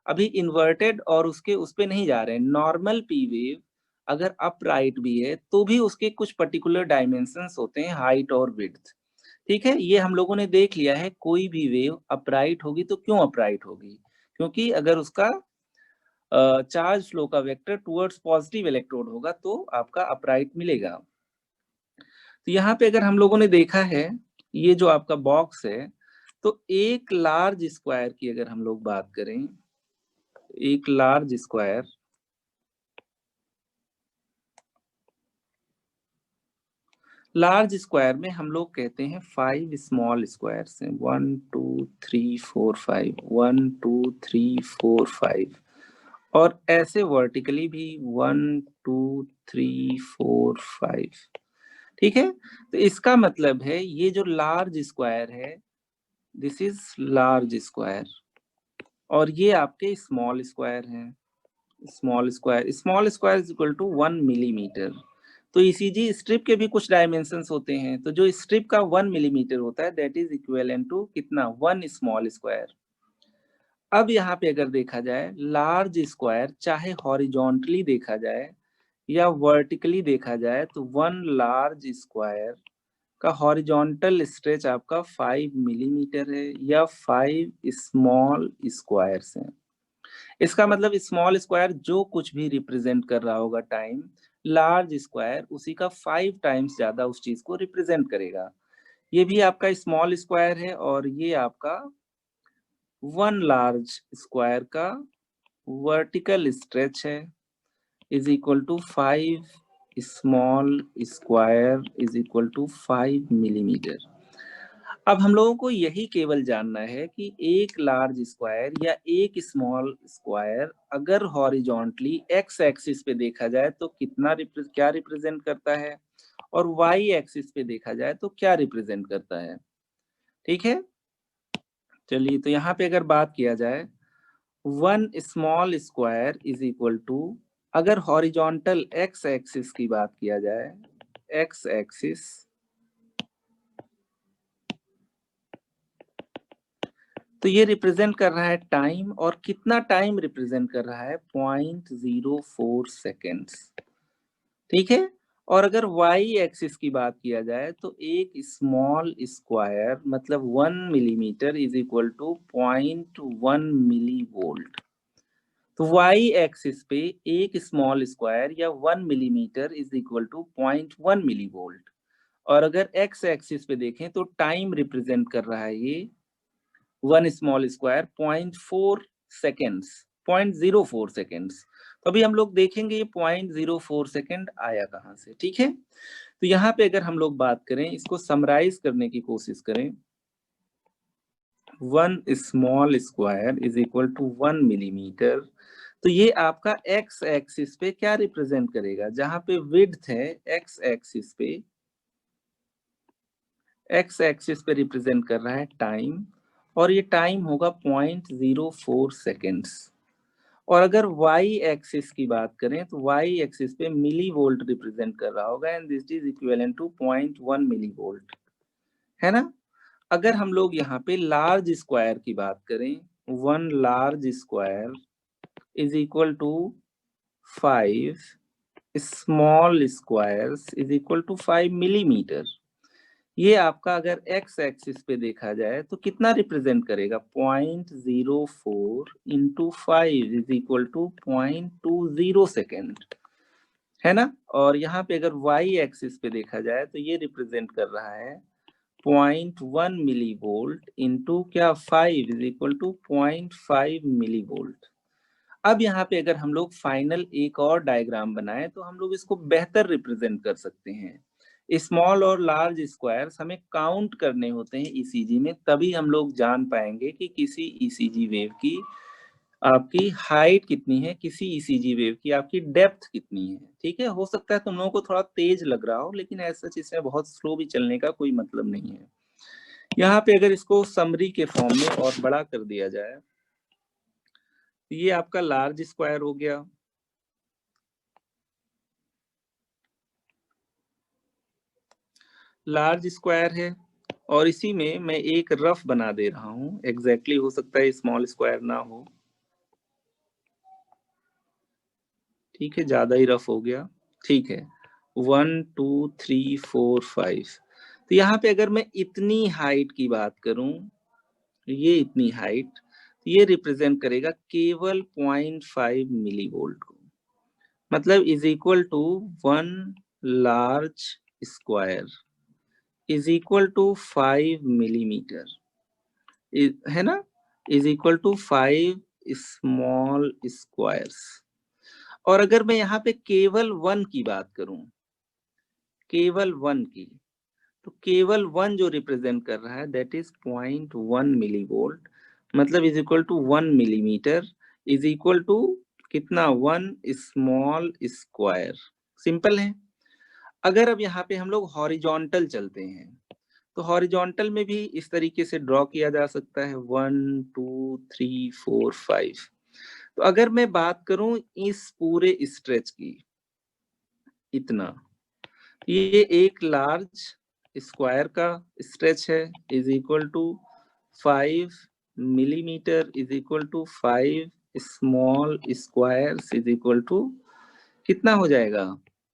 अभी इन्वर्टेड और उसके उस पे नहीं जा रहे हैं, नॉर्मल पी वेव अगर अपराइट भी है तो भी उसके कुछ पर्टिकुलर डायमेंशंस होते हैं, हाइट और विड्थ। ठीक है, ये हम लोगों ने देख लिया है। कोई भी वेव अपराइट होगी तो क्यों अपराइट होगी, क्योंकि अगर उसका चार्ज फ्लो का वेक्टर टुवर्ड्स पॉजिटिव इलेक्ट्रोड होगा तो आपका अपराइट मिलेगा। तो यहाँ पे अगर हम लोगों ने देखा है, ये जो आपका बॉक्स है, तो एक लार्ज स्क्वायर की अगर हम लोग बात करें, एक लार्ज स्क्वायर, लार्ज स्क्वायर में हम लोग कहते हैं 5 स्मॉल स्क्वायर हैं, 1 2 3 4 5, 1 2 3 4 5, और ऐसे वर्टिकली भी 1 2 3 4 5। ठीक है, तो इसका मतलब है ये जो लार्ज स्क्वायर है, दिस इज लार्ज स्क्वायर, और ये आपके स्मॉल स्क्वायर हैं। Small square is equal to 1 millimetre. तो ईसीजी स्ट्रिप के भी कुछ डायमेंशंस होते हैं, तो जो स्ट्रिप का 1 मिलीमीटर होता है दैट इज इक्विवेलेंट टू कितना, 1 स्मॉल स्क्वायर। अब यहाँ पे अगर देखा जाए लार्ज स्क्वायर, चाहे हॉरिजॉन्टली देखा जाए या वर्टिकली देखा जाए, तो 1 लार्ज स्क्वायर का हॉरिजॉन्टल स्ट्रेच आपका 5 मिलीमीटर है, या 5 स्मॉल स्क्वायर्स हैं। इसका मतलब स्मॉल स्क्वायर जो कुछ भी रिप्रेजेंट कर रहा होगा टाइम, लार्ज स्क्वायर उसी का 5 टाइम्स ज्यादा उस चीज को रिप्रेजेंट करेगा। ये भी आपका स्मॉल स्क्वायर है, और ये आपका 1 लार्ज स्क्वायर का वर्टिकल स्ट्रेच है, is equal to 5 small square is equal to 5 millimetre. अब हम लोगों को यही केवल जानना है कि एक लार्ज स्क्वायर या एक स्मॉल स्क्वायर अगर हॉरिजॉन्टली एक्स एक्सिस पे देखा जाए तो क्या रिप्रेजेंट करता है, और वाई एक्सिस पे देखा जाए तो क्या रिप्रेजेंट करता है। ठीक है, चलिए तो यहाँ पे अगर बात किया जाए, 1 small square is equal to, अगर हॉरिजॉन्टल एक्स एक्सिस की बात किया जाए, एक्स एक्सिस, तो ये रिप्रेजेंट कर रहा है टाइम, और कितना टाइम रिप्रेजेंट कर रहा है, 0.04 सेकेंड्स। ठीक है, और अगर वाई एक्सिस की बात किया जाए तो एक स्मॉल स्क्वायर मतलब 1 millimetre is equal to 0.1 milli volt. तो वाई एक्सिस पे एक स्मॉल स्क्वायर या 1 millimetre is equal to 0.1 milli volt, और अगर एक्स एक्सिस पे देखें तो टाइम रिप्रेजेंट कर रहा है ये 1 स्मॉल स्क्वायर 0.4 सेकेंड्स, 0.04 सेकेंड्स। तो अभी हम लोग देखेंगे ये 0.04 सेकेंड आया कहाँ से। ठीक है, तो यहाँ पे अगर हम लोग बात करें, इसको समराइज करने की कोशिश करें, 1 small square is equal to 1 millimetre, तो ये आपका एक्स एक्सिस पे क्या रिप्रेजेंट करेगा, जहां पे विड्थ है एक्स एक्सिस पे, एक्स एक्सिस पे रिप्रेजेंट कर रहा है टाइम, और ये टाइम होगा 0.04 सेकेंड्स। और अगर वाई एक्सिस की बात करें तो वाई एक्सिस पे मिली वोल्ट रिप्रेजेंट कर रहा होगा, and this is equivalent to 0.1 milli volt, है ना। अगर हम लोग यहाँ पे लार्ज स्क्वायर की बात करें, 1 large square is equal to 5 small squares is equal to 5 millimetre. ये आपका अगर एक्स एक्सिस पे देखा जाए तो कितना रिप्रेजेंट करेगा, 0.04 × 5 इज इक्वल टू 0.20 सेकेंड, है ना। और यहाँ पे अगर वाई एक्सिस पे देखा जाए तो ये रिप्रेजेंट कर रहा है 0.1 मिली वोल्ट इंटू क्या, 5 is equal to 0.5 milli volt. अब यहाँ पे अगर हम लोग फाइनल एक और डायग्राम बनाएं तो हम लोग इसको बेहतर रिप्रेजेंट कर सकते हैं। स्मॉल और लार्ज स्क्वायर्स हमें काउंट करने होते हैं ईसीजी में, तभी हम लोग जान पाएंगे कि किसी ईसीजी वेव की आपकी हाइट कितनी है, किसी ईसीजी वेव की आपकी डेप्थ कितनी है। ठीक है, हो सकता है तुम लोगों को थोड़ा तेज लग रहा हो, लेकिन ऐसा इसमें बहुत स्लो भी चलने का कोई मतलब नहीं है। यहाँ पे अगर इसको समरी के फॉर्म में और बड़ा कर दिया जाए, ये आपका लार्ज स्क्वायर हो गया, लार्ज स्क्वायर है, और इसी में मैं एक रफ बना दे रहा हूं, एग्जैक्टली हो सकता है स्मॉल स्क्वायर ना हो। ठीक है, ज्यादा ही रफ हो गया। ठीक है, 1 2 3 4 5। तो यहाँ पे अगर मैं इतनी हाइट की बात करूं, ये इतनी हाइट, तो ये रिप्रेजेंट करेगा केवल 0.5 मिली वोल्ट को, मतलब is equal to 1 large square. Is equal to 5 millimetre, है ना, is equal to 5 small squares. और अगर मैं यहाँ पे केवल 1 की बात करूं, केवल 1 की, तो केवल 1 जो रिप्रेजेंट कर रहा है दैट इज 0.1 मिलीवोल्ट, मतलब is equal to 1 millimetre, is equal to कितना, 1 स्मॉल स्क्वायर। सिंपल है। अगर अब यहाँ पे हम लोग हॉरिजॉन्टल चलते हैं, तो हॉरिजॉन्टल में भी इस तरीके से ड्रॉ किया जा सकता है, 1 2 3 4 5। तो अगर मैं बात करूं इस पूरे स्ट्रेच की, इतना, ये एक लार्ज स्क्वायर का स्ट्रेच है, is equal to 5 millimetre, is equal to 5 small squares, is equal to कितना हो जाएगा,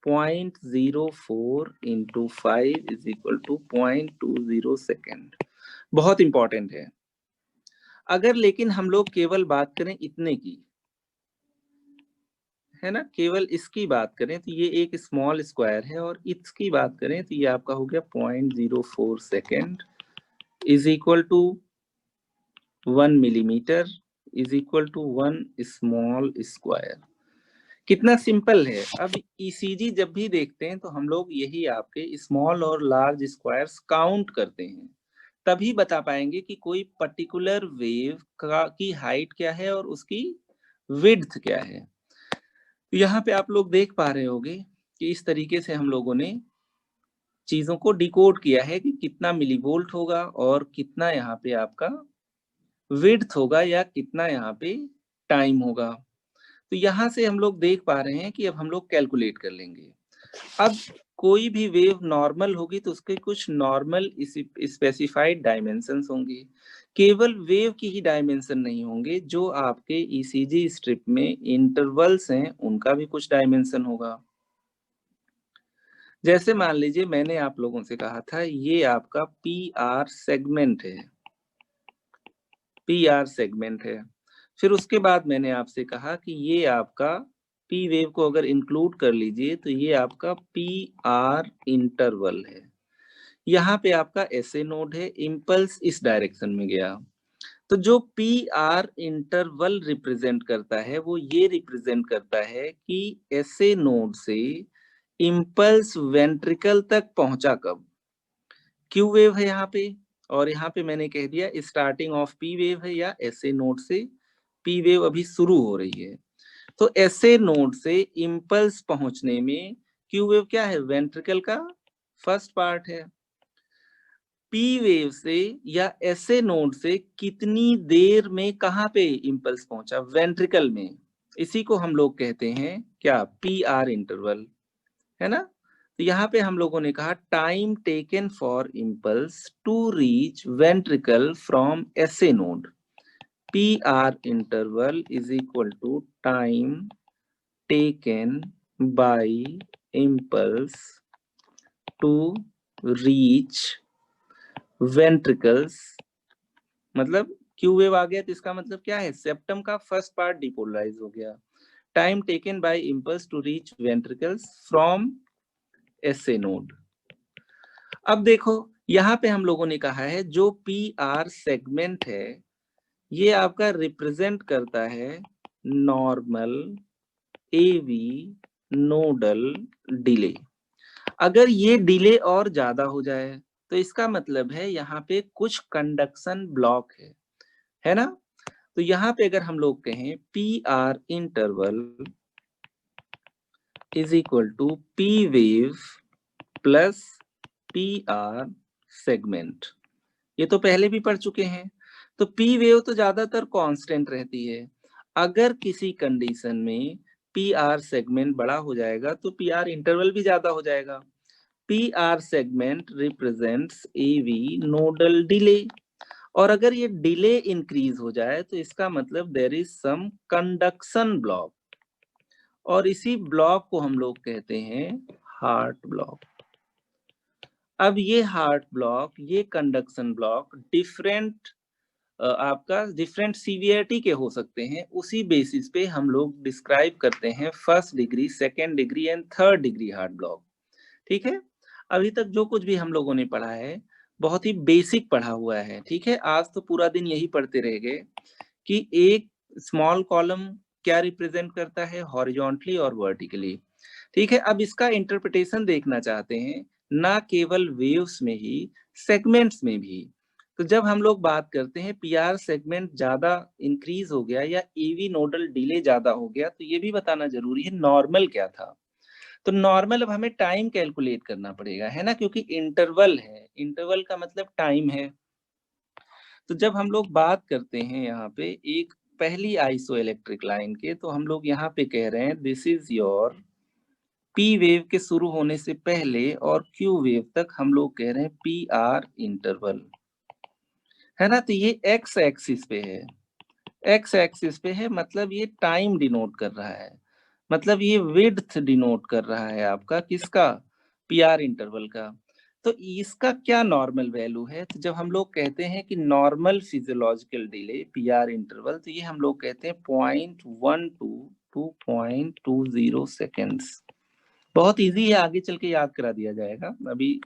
0.04 into 5 is equal to 0.20 second. बहुत इंपॉर्टेंट है। अगर लेकिन हम लोग केवल बात करें इतने की, है ना, केवल इसकी बात करें तो ये एक स्मॉल स्क्वायर है, और इसकी बात करें तो ये आपका हो गया 0.04 second, is equal to 1 millimetre, is equal to 1 small square. कितना सिंपल है। अब ईसीजी जब भी देखते हैं तो हम लोग यही आपके स्मॉल और लार्ज स्क्वायर्स काउंट करते हैं, तभी बता पाएंगे कि कोई पर्टिकुलर वेव का की हाइट क्या है और उसकी विड्थ क्या है। तो यहाँ पे आप लोग देख पा रहे होंगे कि इस तरीके से हम लोगों ने चीजों को डिकोड किया है कि कितना मिलीवोल्ट होगा और कितना यहाँ पे आपका विड्थ होगा या कितना यहाँ पे टाइम होगा। तो यहाँ से हम लोग देख पा रहे हैं कि अब हम लोग कैलकुलेट कर लेंगे। अब कोई भी वेव नॉर्मल होगी तो उसके कुछ नॉर्मल स्पेसिफाइड डायमेंशंस होंगे, केवल वेव की ही डायमेंशन नहीं होंगे, जो आपके ईसीजी स्ट्रिप में इंटरवल्स हैं उनका भी कुछ डायमेंशन होगा। जैसे मान लीजिए मैंने आप लोगों से कहा था ये आपका पी आर सेगमेंट है, पी आर सेगमेंट है। फिर उसके बाद मैंने आपसे कहा कि ये आपका पी वेव को अगर इंक्लूड कर लीजिए तो ये आपका पी आर इंटरवल है। यहाँ पे आपका ऐसे नोड है, इम्पल्स इस डायरेक्शन में गया। तो जो पी आर इंटरवल रिप्रेजेंट करता है वो ये रिप्रेजेंट करता है कि ऐसे नोड से इम्पल्स वेंट्रिकल तक पहुंचा कब। क्यू वेव है यहाँ पे, और यहाँ पे मैंने कह दिया स्टार्टिंग ऑफ पी वेव है, या ऐसे नोड से पी वेव अभी शुरू हो रही है। तो ऐसे नोड से इम्पल्स पहुंचने में क्यू वेव क्या है, वेंट्रिकल का फर्स्ट पार्ट है। पी वेव से या ऐसे नोड से कितनी देर में कहां पे इम्पल्स पहुंचा, वेंट्रिकल में, इसी को हम लोग कहते हैं क्या, पी आर इंटरवल, है ना। तो यहाँ पे हम लोगों ने कहा time taken for impulse to reach ventricle from SA node, P R interval is equal to time taken by impulse to reach ventricles, मतलब क्यू वेव आ गया तो इसका मतलब क्या है, सेप्टम का फर्स्ट पार्ट डिपोलराइज हो गया। Time taken by impulse to reach ventricles from SA node. अब देखो यहाँ पे हम लोगों ने कहा है जो पी आर सेगमेंट है ये आपका रिप्रेजेंट करता है नॉर्मल एवी नोडल डिले। अगर ये डिले और ज्यादा हो जाए तो इसका मतलब है यहाँ पे कुछ कंडक्शन ब्लॉक है ना। तो यहाँ पे अगर हम लोग कहें P R interval is equal to P wave plus P R segment, ये तो पहले भी पढ़ चुके हैं। तो पी वेव तो ज्यादातर कांस्टेंट रहती है, अगर किसी कंडीशन में पी आर सेगमेंट बड़ा हो जाएगा तो पी आर इंटरवल भी ज्यादा हो जाएगा। P R segment represents AV nodal delay, और अगर ये डिले इंक्रीज हो जाए तो इसका मतलब there is some conduction block, और इसी ब्लॉक को हम लोग कहते हैं हार्ट ब्लॉक। अब ये हार्ट ब्लॉक, ये कंडक्शन ब्लॉक डिफरेंट आपका डिफरेंट सीवियरिटी के हो सकते हैं, उसी बेसिस पे हम लोग डिस्क्राइब करते हैं first degree, second degree and third degree heart block. ठीक है। अभी तक जो कुछ भी हम लोगों ने पढ़ा है बहुत ही बेसिक पढ़ा हुआ है, ठीक है। आज तो पूरा दिन यही पढ़ते रह गए कि एक स्मॉल कॉलम क्या रिप्रेजेंट करता है, हॉरिजॉन्टली और वर्टिकली, ठीक है। अब इसका इंटरप्रिटेशन देखना चाहते हैं, ना केवल वेव्स में ही, सेगमेंट्स में भी। तो जब हम लोग बात करते हैं पीआर सेगमेंट ज्यादा इंक्रीज हो गया या ईवी नोडल डिले ज्यादा हो गया, तो ये भी बताना जरूरी है नॉर्मल क्या था। तो नॉर्मल अब हमें टाइम कैलकुलेट करना पड़ेगा, है ना, क्योंकि इंटरवल है, इंटरवल का मतलब टाइम है। तो जब हम लोग बात करते हैं यहाँ पे एक पहली आइसो इलेक्ट्रिक लाइन के, तो हम लोग यहाँ पे कह रहे हैं this is your P wave के शुरू होने से पहले और क्यू वेव तक हम लोग कह रहे हैं पी आर इंटरवल, है ना। तो ये एक्स एक्सिस पे है, एक्स एक्सिस पे है, मतलब ये टाइम डिनोट कर रहा है, मतलब ये विड्थ डिनोट कर रहा है आपका किसका, पीआर इंटरवल का। तो इसका क्या नॉर्मल वैल्यू है, तो जब हम लोग कहते हैं कि normal physiological delay PR interval, तो ये हम लोग कहते हैं 0.12 टू 0.20 सेकेंड्स। बहुत इजी है, आगे चल के याद करा दिया जाएगा, अभी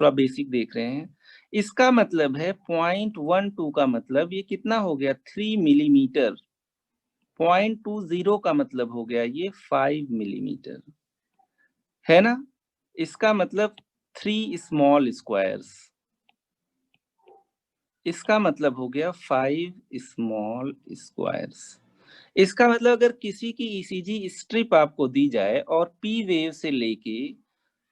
थोड़ा बेसिक देख रहे हैं। इसका मतलब है 0.12 का मतलब ये कितना हो गया, 3 मिलीमीटर। 0.20 का मतलब हो गया ये 5 मिलीमीटर, है ना। इसका मतलब 3 स्मॉल स्क्वायर्स, इसका मतलब हो गया 5 स्मॉल स्क्वायर्स। इसका मतलब अगर किसी की ईसीजी स्ट्रिप आपको दी जाए और पी वेव से लेके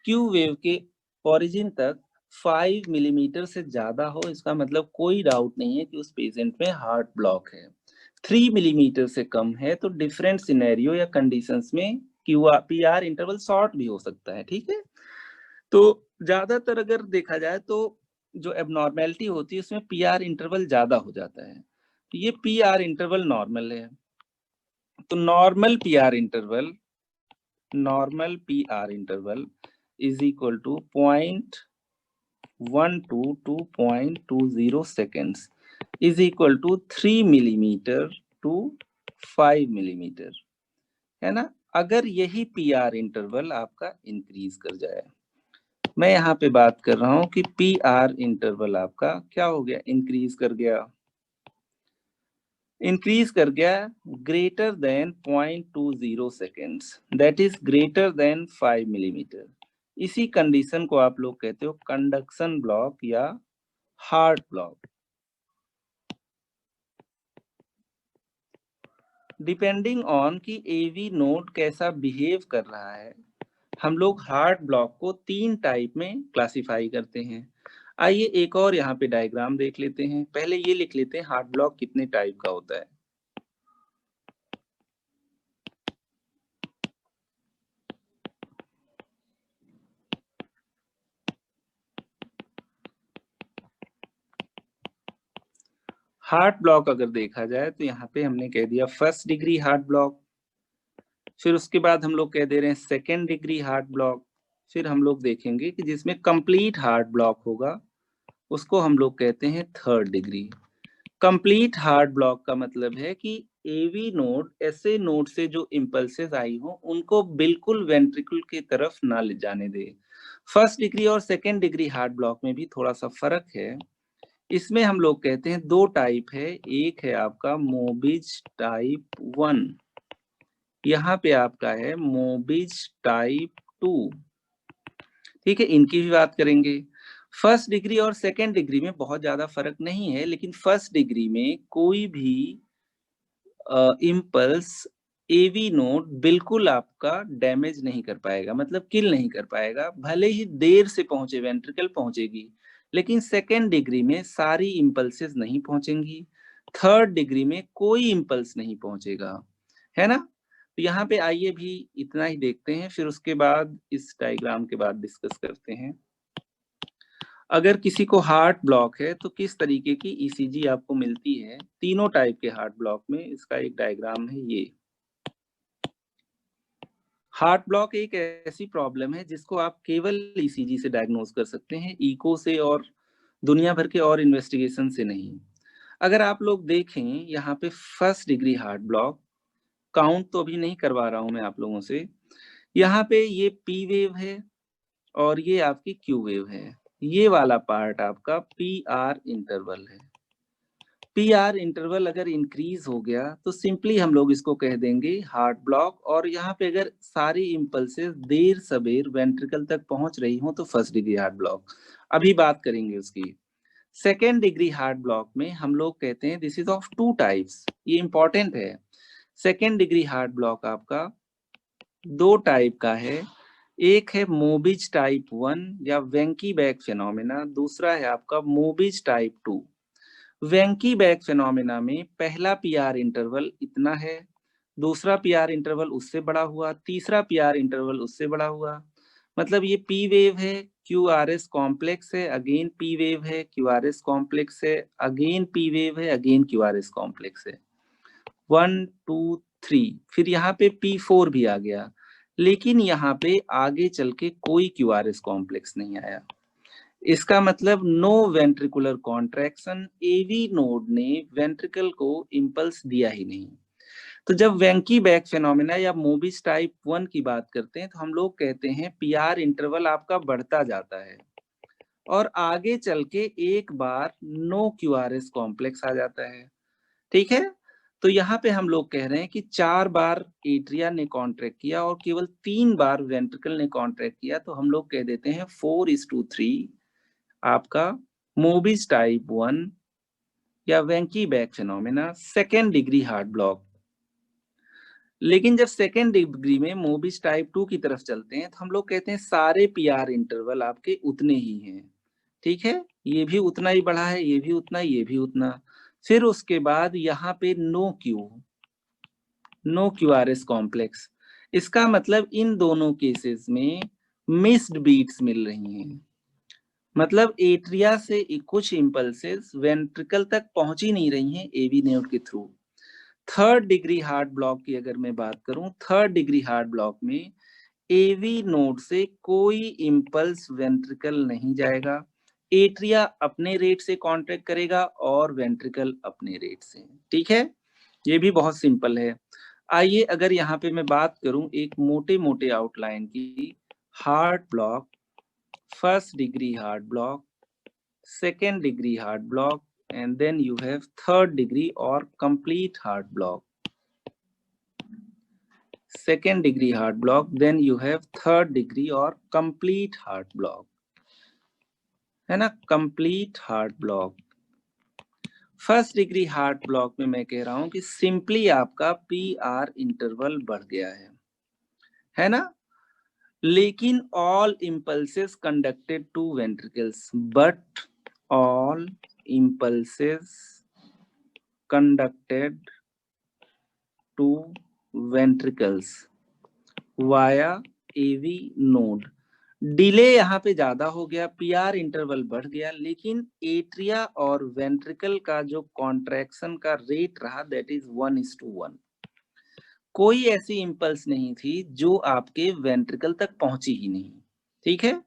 क्यू वेव के ओरिजिन तक 5 मिलीमीटर से ज्यादा हो, इसका मतलब कोई डाउट नहीं है कि उस पेशेंट में हार्ट ब्लॉक है। 3 मिलीमीटर से कम है तो डिफरेंट सिनेरियो या कंडीशंस में Q P R interval short भी हो सकता है, ठीक है। तो ज्यादातर अगर देखा जाए तो जो एबनॉर्मेलिटी होती है उसमें पी आर इंटरवल ज्यादा हो जाता है, तो ये पी आर इंटरवल नॉर्मल है। तो normal P R interval is equal to 0.12 to 0.20 seconds is equal to 3 millimetre to 5 millimetre, है ना। अगर यही पी आर इंटरवल आपका इंक्रीज कर जाए, मैं यहाँ पे बात कर रहा हूँ कि पी आर इंटरवल आपका क्या हो गया, इंक्रीज कर गया greater than 0.20 seconds, that is greater than 5 millimetre. इसी कंडीशन को आप लोग कहते हो कंडक्शन ब्लॉक या हार्ट ब्लॉक। डिपेंडिंग ऑन कि एवी नोड कैसा बिहेव कर रहा है, हम लोग हार्ट ब्लॉक को 3 टाइप में क्लासिफाई करते हैं। आइए एक और यहाँ पे डायग्राम देख लेते हैं, पहले ये लिख लेते हैं हार्ट ब्लॉक कितने टाइप का होता है। हार्ट ब्लॉक अगर देखा जाए तो यहाँ पे हमने कह दिया फर्स्ट डिग्री हार्ट ब्लॉक, फिर उसके बाद हम लोग कह दे रहे हैं सेकेंड डिग्री हार्ट ब्लॉक, फिर हम लोग देखेंगे कि जिसमें कंप्लीट हार्ट ब्लॉक होगा उसको हम लोग कहते हैं third degree. Complete heart block का मतलब है कि एवी नोड ऐसे नोड से जो इंपल्सेस आई हो उनको बिल्कुल वेंट्रिकल की तरफ ना ले जाने दे। फर्स्ट डिग्री और सेकेंड डिग्री हार्ट ब्लॉक में भी थोड़ा सा फर्क है, इसमें हम लोग कहते हैं 2 टाइप है, एक है आपका मोबिज टाइप 1, यहाँ पे आपका है मोबिज टाइप 2, ठीक है, इनकी भी बात करेंगे। फर्स्ट डिग्री और सेकेंड डिग्री में बहुत ज्यादा फर्क नहीं है, लेकिन फर्स्ट डिग्री में कोई भी इम्पल्स एवी नोड बिल्कुल आपका डैमेज नहीं कर पाएगा, मतलब किल नहीं कर पाएगा, भले ही देर से पहुंचे वेंट्रिकल पहुंचेगी, लेकिन सेकेंड डिग्री में सारी इम्पल्सेस नहीं पहुंचेंगी, थर्ड डिग्री में कोई इम्पल्स नहीं पहुंचेगा, है ना। तो यहाँ पे आइए भी इतना ही देखते हैं, फिर उसके बाद इस डायग्राम के बाद डिस्कस करते हैं। अगर किसी को हार्ट ब्लॉक है तो किस तरीके की ईसीजी आपको मिलती है, तीनों टाइप के हार्ट ब्लॉक में इसका एक डायग्राम है ये। हार्ट ब्लॉक एक ऐसी प्रॉब्लम है जिसको आप केवल ईसीजी से डायग्नोज कर सकते हैं, इको से और दुनिया भर के और इन्वेस्टिगेशन से नहीं। अगर आप लोग देखें यहाँ पे first degree heart block, count तो अभी नहीं करवा रहा हूं मैं आप लोगों से, यहाँ पे ये पी वेव है और ये आपकी क्यू वेव है। ये वाला पार्ट आपका पी आर इंटरवल है। पी आर इंटरवल अगर इंक्रीज हो गया तो सिंपली हम लोग इसको कह देंगे हार्ट ब्लॉक, और यहाँ पे अगर सारी इम्पल्सेस देर सबेर वेंट्रिकल तक पहुंच रही हो तो फर्स्ट डिग्री हार्ट ब्लॉक। अभी बात करेंगे उसकी। सेकेंड डिग्री हार्ट ब्लॉक में हम लोग कहते हैं this is of two types, ये इंपॉर्टेंट है। सेकेंड डिग्री हार्ट ब्लॉक आपका दो टाइप का है। एक है मोबिज टाइप 1 या वेंकी बैक फिनोमेना, दूसरा है आपका मोबिज टाइप 2। वेंकी बैक फिनोमेना में पहला पीआर इंटरवल इतना है, दूसरा पीआर इंटरवल उससे बड़ा हुआ, तीसरा पीआर इंटरवल उससे बड़ा हुआ। मतलब ये पी वेव है, क्यू आर एस कॉम्प्लेक्स है, अगेन पी वेव है, क्यू आर एस कॉम्प्लेक्स है, अगेन पी वेव है, again Q R S complex है। 1 2 3, फिर यहाँ पे P4 भी आ गया, लेकिन यहाँ पे आगे चल के कोई क्यू आर एस कॉम्प्लेक्स नहीं आया। इसका मतलब no ventricular contraction, AV node ने वेंट्रिकल को इंपल्स दिया ही नहीं। तो जब वेंकी बैक फिनोमेना या मोबिस टाइप 1 की बात करते हैं तो हम लोग कहते हैं पीआर इंटरवल आपका बढ़ता जाता है और आगे चल के एक बार नो क्यूआरएस कॉम्प्लेक्स आ जाता है। ठीक है, तो यहाँ पे हम लोग कह रहे हैं कि 4 बार एट्रिया ने कॉन्ट्रैक्ट किया और केवल 3 बार वेंट्रिकल ने कॉन्ट्रैक्ट किया, तो हम लोग कह देते हैं 4:3 आपका मोबिस टाइप 1 या Wenckebach phenomena second degree heart block. लेकिन जब सेकेंड डिग्री में मोबिस टाइप 2 की तरफ चलते हैं तो हम लोग कहते हैं सारे पीआर इंटरवल आपके उतने ही हैं। ठीक है, ये भी उतना ही बढ़ा है, ये भी उतना, ये भी उतना। फिर उसके बाद यहाँ पे no Q R S complex. इसका मतलब इन दोनों केसेस में मिस्ड बीट्स मिल रही हैं। मतलब एट्रिया से कुछ इंपल्सेस वेंट्रिकल तक पहुंच ही नहीं रही हैं एवी नोड के through. Third degree heart block की अगर मैं बात करूं, थर्ड डिग्री हार्ट ब्लॉक में एवी नोड से कोई इंपल्स वेंट्रिकल नहीं जाएगा। एट्रिया अपने रेट से कॉन्ट्रैक्ट करेगा और वेंट्रिकल अपने रेट से। ठीक है, ये भी बहुत सिंपल है। आइए अगर यहाँ पे मैं बात करूं एक मोटे मोटे आउटलाइन की, heart block, first degree heart block, second degree heart block, and then you have third degree or complete heart block. Second degree heart block, then you have third degree or complete heart block, है ना, complete heart block। First degree heart block में मैं कह रहा हूं कि simply आपका P R interval बढ़ गया है ना, लेकिन all impulses conducted to ventricles, but all impulses conducted to ventricles via AV node। Delay यहाँ पे ज्यादा हो गया, पीआर इंटरवल बढ़ गया, लेकिन एट्रिया और वेंट्रिकल का जो कॉन्ट्रैक्शन का रेट रहा दैट इज 1:1। कोई ऐसी इंपल्स नहीं थी जो आपके वेंट्रिकल तक पहुंची ही नहीं। ठीक है,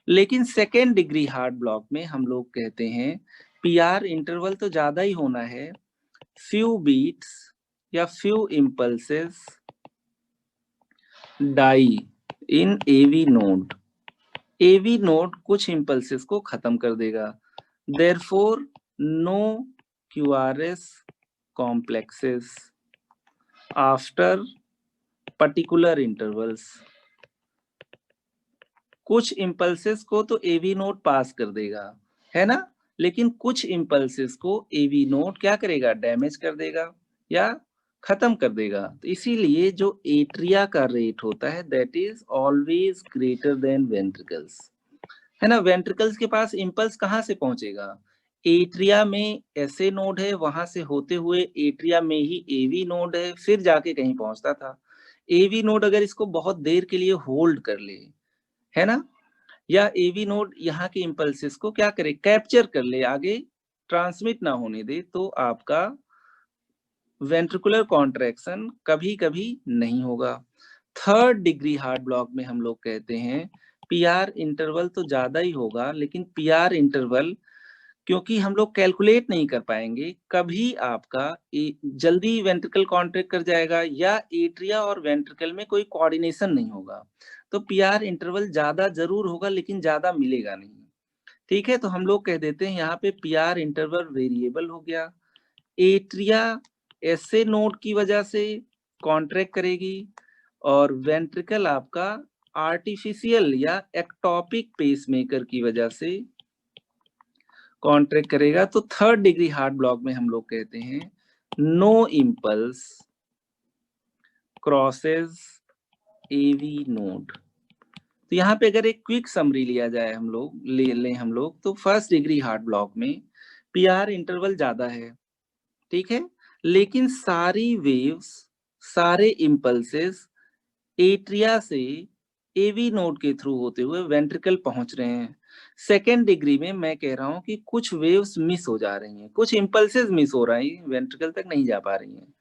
लेकिन सेकेंड डिग्री हार्ट ब्लॉक में हम लोग कहते हैं पीआर इंटरवल तो ज्यादा ही होना है, few beats या few impulses die in AV node। AV node कुछ impulses को खत्म कर देगा, therefore no QRS complexes after particular intervals। कुछ impulses को तो AV node पास कर देगा, है ना, लेकिन कुछ impulses को AV node क्या करेगा, डैमेज कर देगा या खत्म कर देगा। तो इसीलिए जो एट्रिया का रेट होता है that is always greater than ventricles, है ना। वेंट्रिकल्स के पास इंपल्स कहाँ से पहुंचेगा, एट्रिया में ऐसे नोड है, वहां से होते हुए एट्रिया में ही एवी नोड है, फिर जाके कहीं पहुंचता था। एवी नोड अगर इसको बहुत देर के लिए होल्ड कर ले, है ना, या एवी नोड यहाँ के इंपल्सेस को क्या करे, कैप्चर कर ले, आगे ट्रांसमिट ना होने दे, तो आपका वेंट्रिकुलर कॉन्ट्रैक्शन कभी कभी नहीं होगा। थर्ड डिग्री हार्ट ब्लॉक में हम लोग कहते हैं पीआर इंटरवल तो ज्यादा ही होगा, लेकिन पीआर इंटरवल क्योंकि हम लोग कैलकुलेट नहीं कर पाएंगे, कभी आपका जल्दी वेंट्रिकल कॉन्ट्रैक्ट कर जाएगा या एट्रिया और वेंट्रिकल में कोई कोऑर्डिनेशन नहीं होगा। तो पीआर इंटरवल ज्यादा जरूर होगा लेकिन ज्यादा मिलेगा नहीं। ठीक है, तो हम लोग कह देते हैं यहाँ पे पीआर इंटरवल वेरिएबल हो गया। एट्रिया एसए नोड की वजह से कॉन्ट्रैक्ट करेगी और वेंट्रिकल आपका आर्टिफिशियल या एक्टोपिक पेसमेकर की वजह से कॉन्ट्रैक्ट करेगा। तो थर्ड डिग्री हार्ट ब्लॉक में हम लोग कहते हैं no impulse crosses AV node. तो यहाँ पे अगर एक क्विक समरी लिया जाए हम लोग तो फर्स्ट डिग्री हार्ट ब्लॉक में पीआर इंटरवल ज्यादा है, ठीक है, लेकिन सारी वेव्स सारे इम्पल्सेस एट्रिया से एवी नोड के थ्रू होते हुए वेंट्रिकल पहुंच रहे हैं। सेकेंड डिग्री में मैं कह रहा हूं कि कुछ वेव्स मिस हो जा रही हैं, कुछ इम्पल्सेस मिस हो रही हैं, वेंट्रिकल तक नहीं जा पा रही हैं।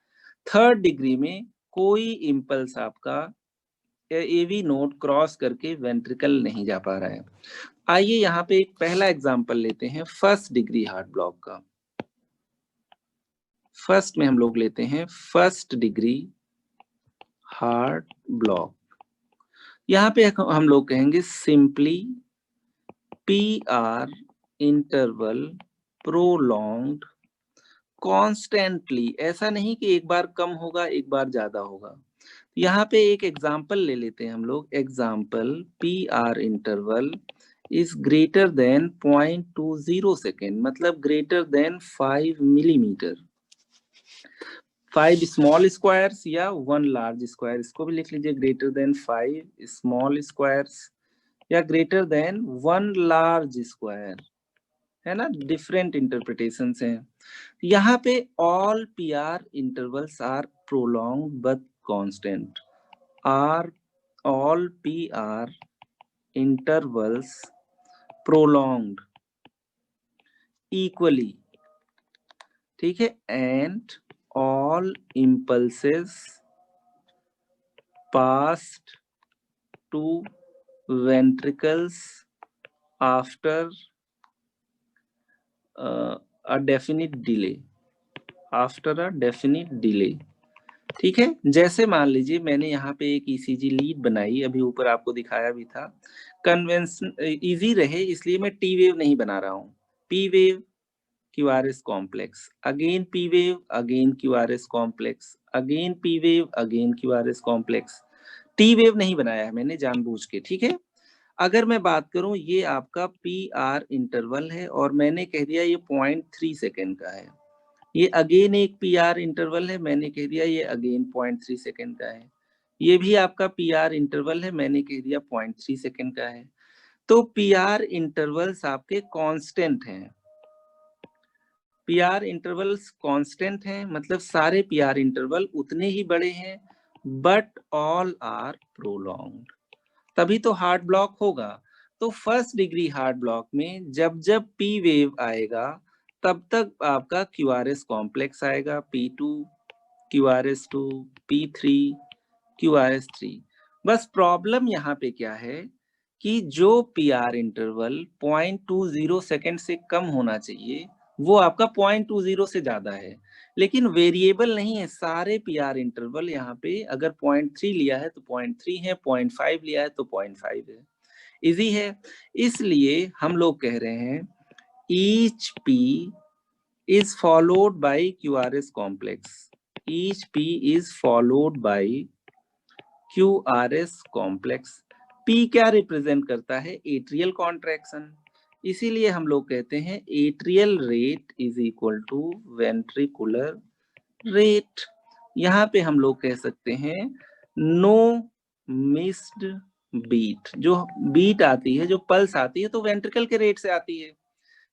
थर्ड डिग्री में कोई इम्पल्स आपका एवी नोड क्रॉस करके वेंट्रिकल नहीं जा पा रहा है। आइए यहाँ पे एक पहला एग्जांपल लेते हैं फर्स्ट डिग्री हार्ट ब्लॉक का। फर्स्ट में हम लोग लेते हैं फर्स्ट डिग्री हार्ट ब्लॉक। यहाँ पे हम लोग कहेंगे simply P R interval prolonged constantly, ऐसा नहीं कि एक बार कम होगा एक बार ज्यादा होगा। यहाँ पे एक एग्जाम्पल ले लेते हैं हम लोग। Example P R interval is greater than 0.20 second, मतलब greater than 5 millimetre. 5 small squares या 1 लार्ज स्क्वायर, इसको भी लिख लीजिए, ग्रेटर देन 5 स्मॉल स्क्वायर्स या ग्रेटर देन 1 लार्ज स्क्वायर, है ना, डिफरेंट इंटरप्रिटेशंस हैं। यहाँ पे all P R intervals are prolong but constant. Are all P R intervals prolonged equally, ठीक है, and all impulses passed to ventricles after a definite delay, after a definite delay। ठीक है, जैसे मान लीजिए मैंने यहाँ पे एक ईसीजी लीड बनाई, अभी ऊपर आपको दिखाया भी था। कन्वेंशन इजी रहे इसलिए मैं टी वेव नहीं बना रहा हूँ। P wave QRS complex, again P wave, again QRS complex, again P wave, again QRS complex. T wave नहीं बनाया है मैंने जानबूझ के, ठीक है। अगर मैं बात करूं, ये आपका पी आर इंटरवल है और मैंने कह दिया ये 0.3 सेकेंड का है। ये अगेन एक पी आर इंटरवल है, मैंने कह दिया ये अगेन 0.3 सेकेंड का है। ये भी आपका पी आर इंटरवल है, मैंने कह दिया 0.3 सेकेंड का है। तो पी आर इंटरवल्स आपके कांस्टेंट हैं। पी आर इंटरवल्स कांस्टेंट हैं, मतलब सारे पी आर इंटरवल उतने ही बड़े हैं, बट ऑल आर प्रोलॉन्ग्ड, तभी तो हार्ट ब्लॉक होगा। तो फर्स्ट डिग्री हार्ट ब्लॉक में जब जब पी वेव आएगा तब तक आपका क्यूआरएस कॉम्प्लेक्स आएगा, P2 QRS2 P3 QRS3। बस प्रॉब्लम यहाँ पे क्या है कि जो पी आर इंटरवल 0.20 सेकेंड से कम होना चाहिए वो आपका 0.20 से ज्यादा है, लेकिन वेरिएबल नहीं है। सारे पी आर इंटरवल यहाँ पे अगर 0.3 लिया है तो 0.3 है, 0.5 लिया है तो 0.5 है, इजी है। इसलिए हम लोग कह रहे हैं each P is followed by QRS complex, each P is followed by QRS complex. P क्या रिप्रेजेंट करता है? एट्रियल कॉन्ट्रैक्शन, इसीलिए हम लोग कहते हैं atrial rate is equal to ventricular rate. यहाँ पे हम लोग कह सकते हैं नो मिस्ड बीट, जो बीट आती है, जो पल्स आती है, तो वेंट्रिकल के रेट से आती है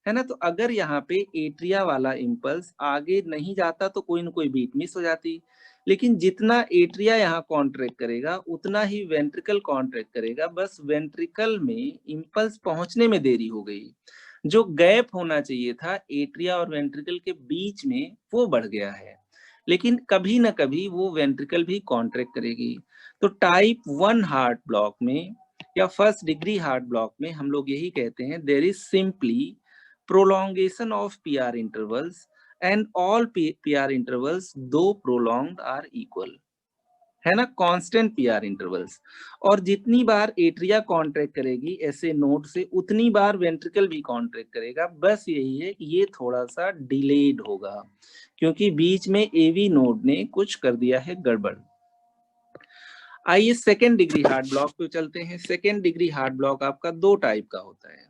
ना। तो अगर यहाँ पे एट्रिया वाला इम्पल्स आगे नहीं जाता तो कोई ना कोई बीट मिस हो जाती, लेकिन जितना एट्रिया यहाँ कॉन्ट्रैक्ट करेगा उतना ही वेंट्रिकल कॉन्ट्रैक्ट करेगा, बस वेंट्रिकल में इम्पल्स पहुंचने में देरी हो गई। जो गैप होना चाहिए था एट्रिया और वेंट्रिकल के बीच में वो बढ़ गया है, लेकिन कभी ना कभी वो वेंट्रिकल भी कॉन्ट्रैक्ट करेगी। तो टाइप 1 हार्ट ब्लॉक में या फर्स्ट डिग्री हार्ट ब्लॉक में हम लोग यही कहते हैं there is simply prolongation of PR intervals and all PR intervals though prolonged are equal। है ना, कांस्टेंट पीआर इंटरवल्स। और जितनी बार एट्रिया कॉन्ट्रैक्ट करेगी ऐसे नोड से, उतनी बार वेंट्रिकल भी कॉन्ट्रैक्ट करेगा। बस यही है कि ये थोड़ा सा डिलेड होगा, क्योंकि बीच में एवी नोड ने कुछ कर दिया है गड़बड़। आइए सेकेंड डिग्री हार्ट ब्लॉक पे चलते हैं। सेकेंड डिग्री हार्ट ब्लॉक आपका दो टाइप का होता है।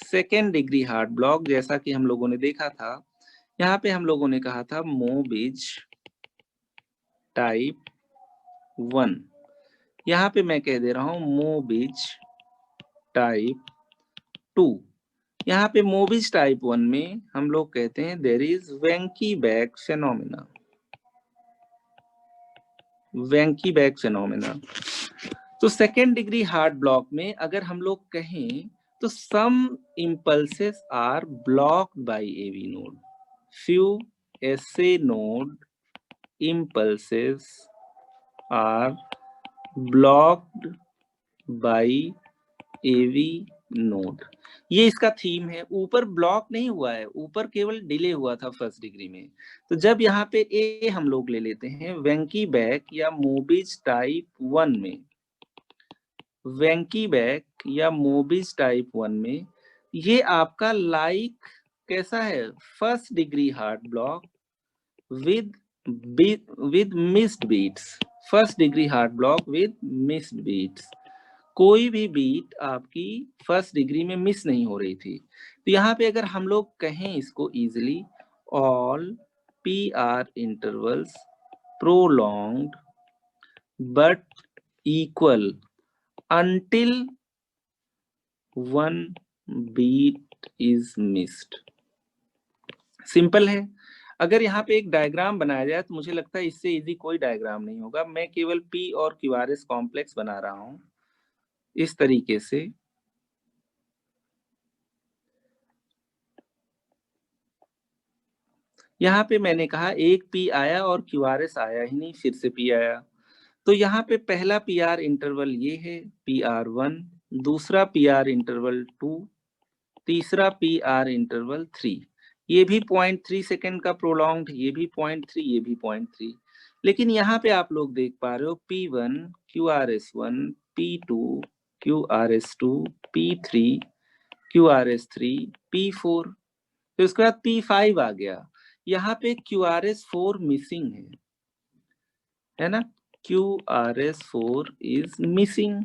सेकेंड डिग्री हार्ट ब्लॉक, जैसा कि हम लोगों ने देखा था, यहाँ पे हम लोगों ने कहा था मोबिज टाइप 1, यहाँ पे मैं कह दे रहा हूं मोबिज टाइप 2। यहाँ पे मोबिज टाइप 1 में हम लोग कहते हैं there is Wenckebach phenomena. Wenckebach phenomena. तो सेकेंड डिग्री हार्ट ब्लॉक में अगर हम लोग कहें तो some impulses are blocked by AV node, few SA node impulses are blocked by AV node। ये इसका थीम है। ऊपर ब्लॉक नहीं हुआ है, ऊपर केवल डिले हुआ था फर्स्ट डिग्री में। तो जब यहाँ पे ए हम लोग ले लेते हैं वेंकी बैक या मोबिज टाइप 1 में, वेंकी बैक या मोबिज टाइप 1 में ये आपका लाइक कैसा है, first degree heart block with with missed beats। First degree heart block with missed beats। कोई भी बीट आपकी फर्स्ट डिग्री में मिस नहीं हो रही थी। तो यहाँ पे अगर हम लोग कहें इसको easily, all P R intervals prolonged but equal until one beat is missed। Simple है। अगर यहाँ पे एक डायग्राम बनाया जाए तो मुझे लगता है इससे इजी कोई डायग्राम नहीं होगा। मैं केवल पी और क्यूआरएस कॉम्प्लेक्स बना रहा हूं इस तरीके से। यहाँ पे मैंने कहा एक पी आया और क्यूआरएस आया ही नहीं, फिर से पी आया। तो यहाँ पे पहला पी आर इंटरवल ये है पी आर 1, दूसरा पी आर इंटरवल 2, तीसरा पी आर इंटरवल 3। ये भी 0.3 सेकेंड का प्रोलॉन्ग्ड, ये भी 0.3, ये भी 0.3। लेकिन यहाँ पे आप लोग देख पा रहे हो P1 QRS1 P2 QRS2 P3 QRS3 P4, फिर उसके बाद P5 आ गया। यहाँ पे QRS4 मिसिंग है ना, QRS4 इज मिसिंग।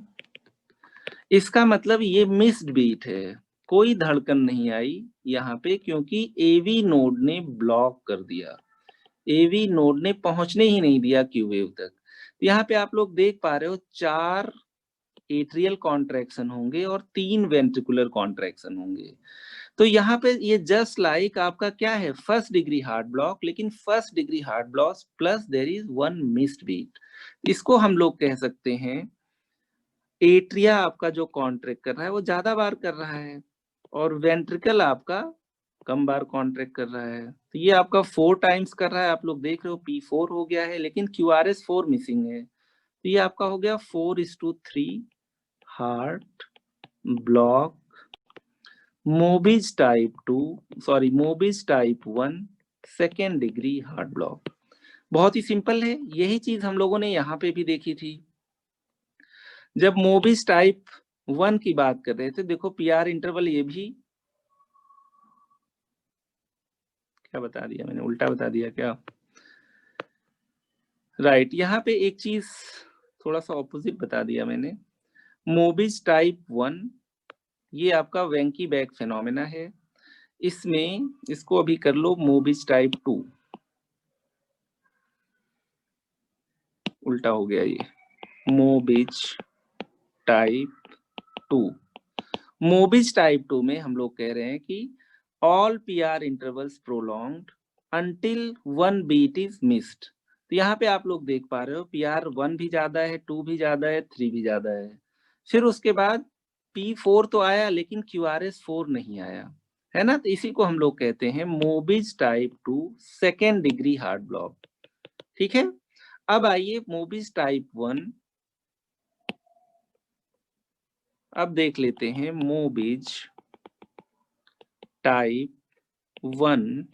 इसका मतलब ये मिस्ड बीट है, कोई धड़कन नहीं आई यहाँ पे, क्योंकि एवी नोड ने ब्लॉक कर दिया। एवी नोड ने पहुंचने ही नहीं दिया क्यू वेव तक। तो यहाँ पे आप लोग देख पा रहे हो 4 एट्रियल कॉन्ट्रैक्शन होंगे और 3 वेंट्रिकुलर कॉन्ट्रैक्शन होंगे। तो यहाँ पे ये जस्ट लाइक आपका क्या है, फर्स्ट डिग्री हार्ट ब्लॉक, लेकिन first degree heart block plus there is one missed beat. इसको हम लोग कह सकते हैं एट्रिया आपका जो कॉन्ट्रैक्ट कर रहा है वो ज्यादा बार कर रहा है, और वेंट्रिकल आपका कम बार कॉन्ट्रैक्ट कर रहा है। तो ये आपका 4 टाइम्स कर रहा है, आप लोग देख रहे हो P4 हो गया है, लेकिन QRS4 मिसिंग है। तो ये आपका हो गया 4:3 heart block Mobitz type 2, sorry Mobitz type 1 second degree heart block. बहुत ही सिंपल है। यही चीज हम लोगों ने यहाँ पे भी देखी थी जब मोबिज टाइप 1 की बात कर रहे थे। देखो पीआर इंटरवल ये भी, क्या बता दिया मैंने, उल्टा बता दिया क्या, राइट। यहाँ पे एक चीज थोड़ा सा ऑपोजिट बता दिया मैंने। मोबिज टाइप 1 ये आपका वेंकी बैक फेनोमेना है। इसमें इसको अभी कर लो मोबिज टाइप 2, उल्टा हो गया ये, मोबिज टाइप 2। मोबिज टाइप 2 में हम लोग कह रहे हैं कि all PR intervals prolonged until one beat is missed. तो यहाँ पे आप लोग देख पा रहे हो पीआर 1 भी ज्यादा है, 2 भी ज्यादा है, 3 भी ज्यादा है। फिर उसके बाद P4 तो आया लेकिन QRS4 नहीं आया, है ना। तो इसी को हम लोग कहते हैं Mobitz type 2 second degree heart block. ठीक है। अब आइए मोबिज टाइप 1, अब देख लेते हैं मोबिज टाइप 1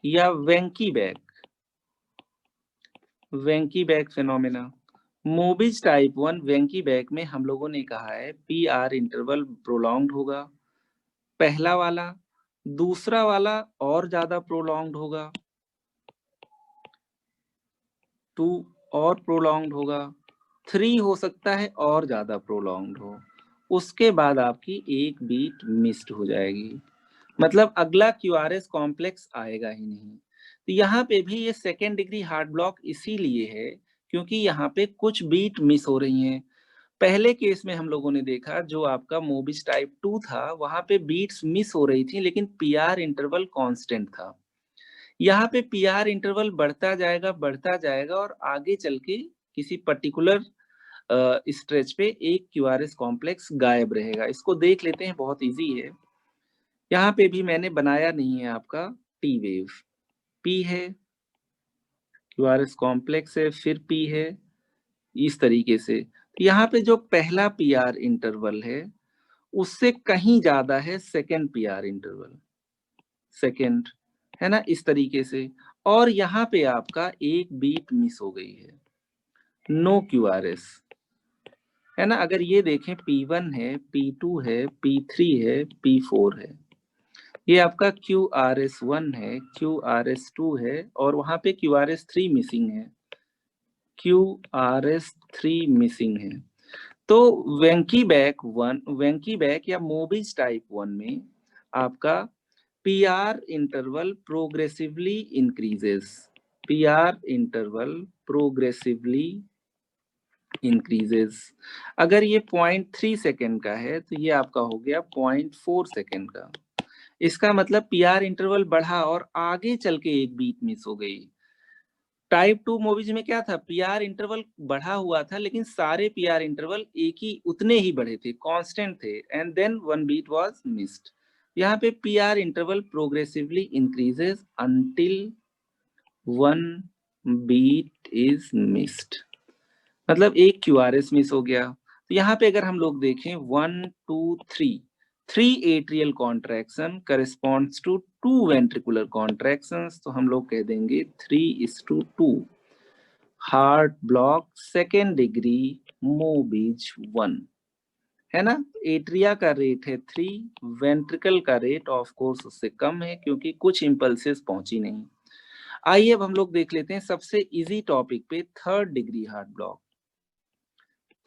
या वेंकी बैक फेनोमेना। मोबिज टाइप 1 वेंकी बैक में हम लोगों ने कहा है पी आर इंटरवल प्रोलॉन्ग्ड होगा, पहला वाला। दूसरा वाला और ज्यादा प्रोलॉन्ग्ड होगा, 2 और प्रोलॉन्ग्ड होगा, 3 हो सकता है और ज्यादा प्रोलॉन्ग्ड हो। उसके बाद आपकी एक बीट मिस्ड हो जाएगी, मतलब अगला क्यूआरएस कॉम्प्लेक्स आएगा ही नहीं। तो यहाँ पे भी ये सेकेंड डिग्री हार्ट ब्लॉक इसीलिए है क्योंकि यहाँ पे कुछ बीट मिस हो रही हैं। पहले केस में हम लोगों ने देखा जो आपका मोबिज टाइप 2 था, वहां पे बीट्स मिस हो रही थी लेकिन पीआर इंटरवल कांस्टेंट था। यहाँ पे पीआर इंटरवल बढ़ता जाएगा और आगे चल के किसी पर्टिकुलर स्ट्रेच पे एक क्यूआरएस कॉम्प्लेक्स गायब रहेगा। इसको देख लेते हैं, बहुत इजी है। यहाँ पे भी मैंने बनाया नहीं है आपका टी वेव, पी है, क्यूआरएस कॉम्प्लेक्स है, फिर पी है, इस तरीके से। यहाँ पे जो पहला पीआर इंटरवल है उससे कहीं ज्यादा है सेकेंड पीआर इंटरवल, सेकेंड, है ना, इस तरीके से। और यहाँ पे आपका एक बीट मिस हो गई है, नो क्यूआरएस, है ना। अगर ये देखें P1 है, P2 है, P3 है, P4 है, ये आपका QRS1 है, QRS2 है और वहां पे QRS3 मिसिंग है, QRS3 मिसिंग है। तो वेंकी बैक या मोबिज टाइप 1 में आपका PR interval progressively increases, PR interval progressively increases. अगर ये 0.3 सेकेंड का है तो ये आपका हो गया 0.4 सेकेंड का। इसका मतलब पीआर इंटरवल बढ़ा और आगे चल के एक बीट मिस हो गई। टाइप 2 मूवीज में क्या था, पीआर इंटरवल बढ़ा हुआ था लेकिन सारे पीआर इंटरवल एक ही उतने ही बढ़े थे, कांस्टेंट थे, and then one beat was missed. यहाँ पे PR interval progressively increases until one beat is missed, मतलब एक क्यूआरएस मिस हो गया। तो यहाँ पे अगर हम लोग देखें 1 2 3, 3 atrial contraction corresponds to 2 ventricular contractions, तो हम लोग कह देंगे 3:2। Heart block second degree Mobitz 1, है ना। एट्रिया का रेट है 3, वेंट्रिकल का रेट ऑफ कोर्स उससे कम है क्योंकि कुछ इंपल्सेस पहुंची नहीं। आइए अब हम लोग देख लेते हैं सबसे इजी टॉपिक पे, third degree heart block.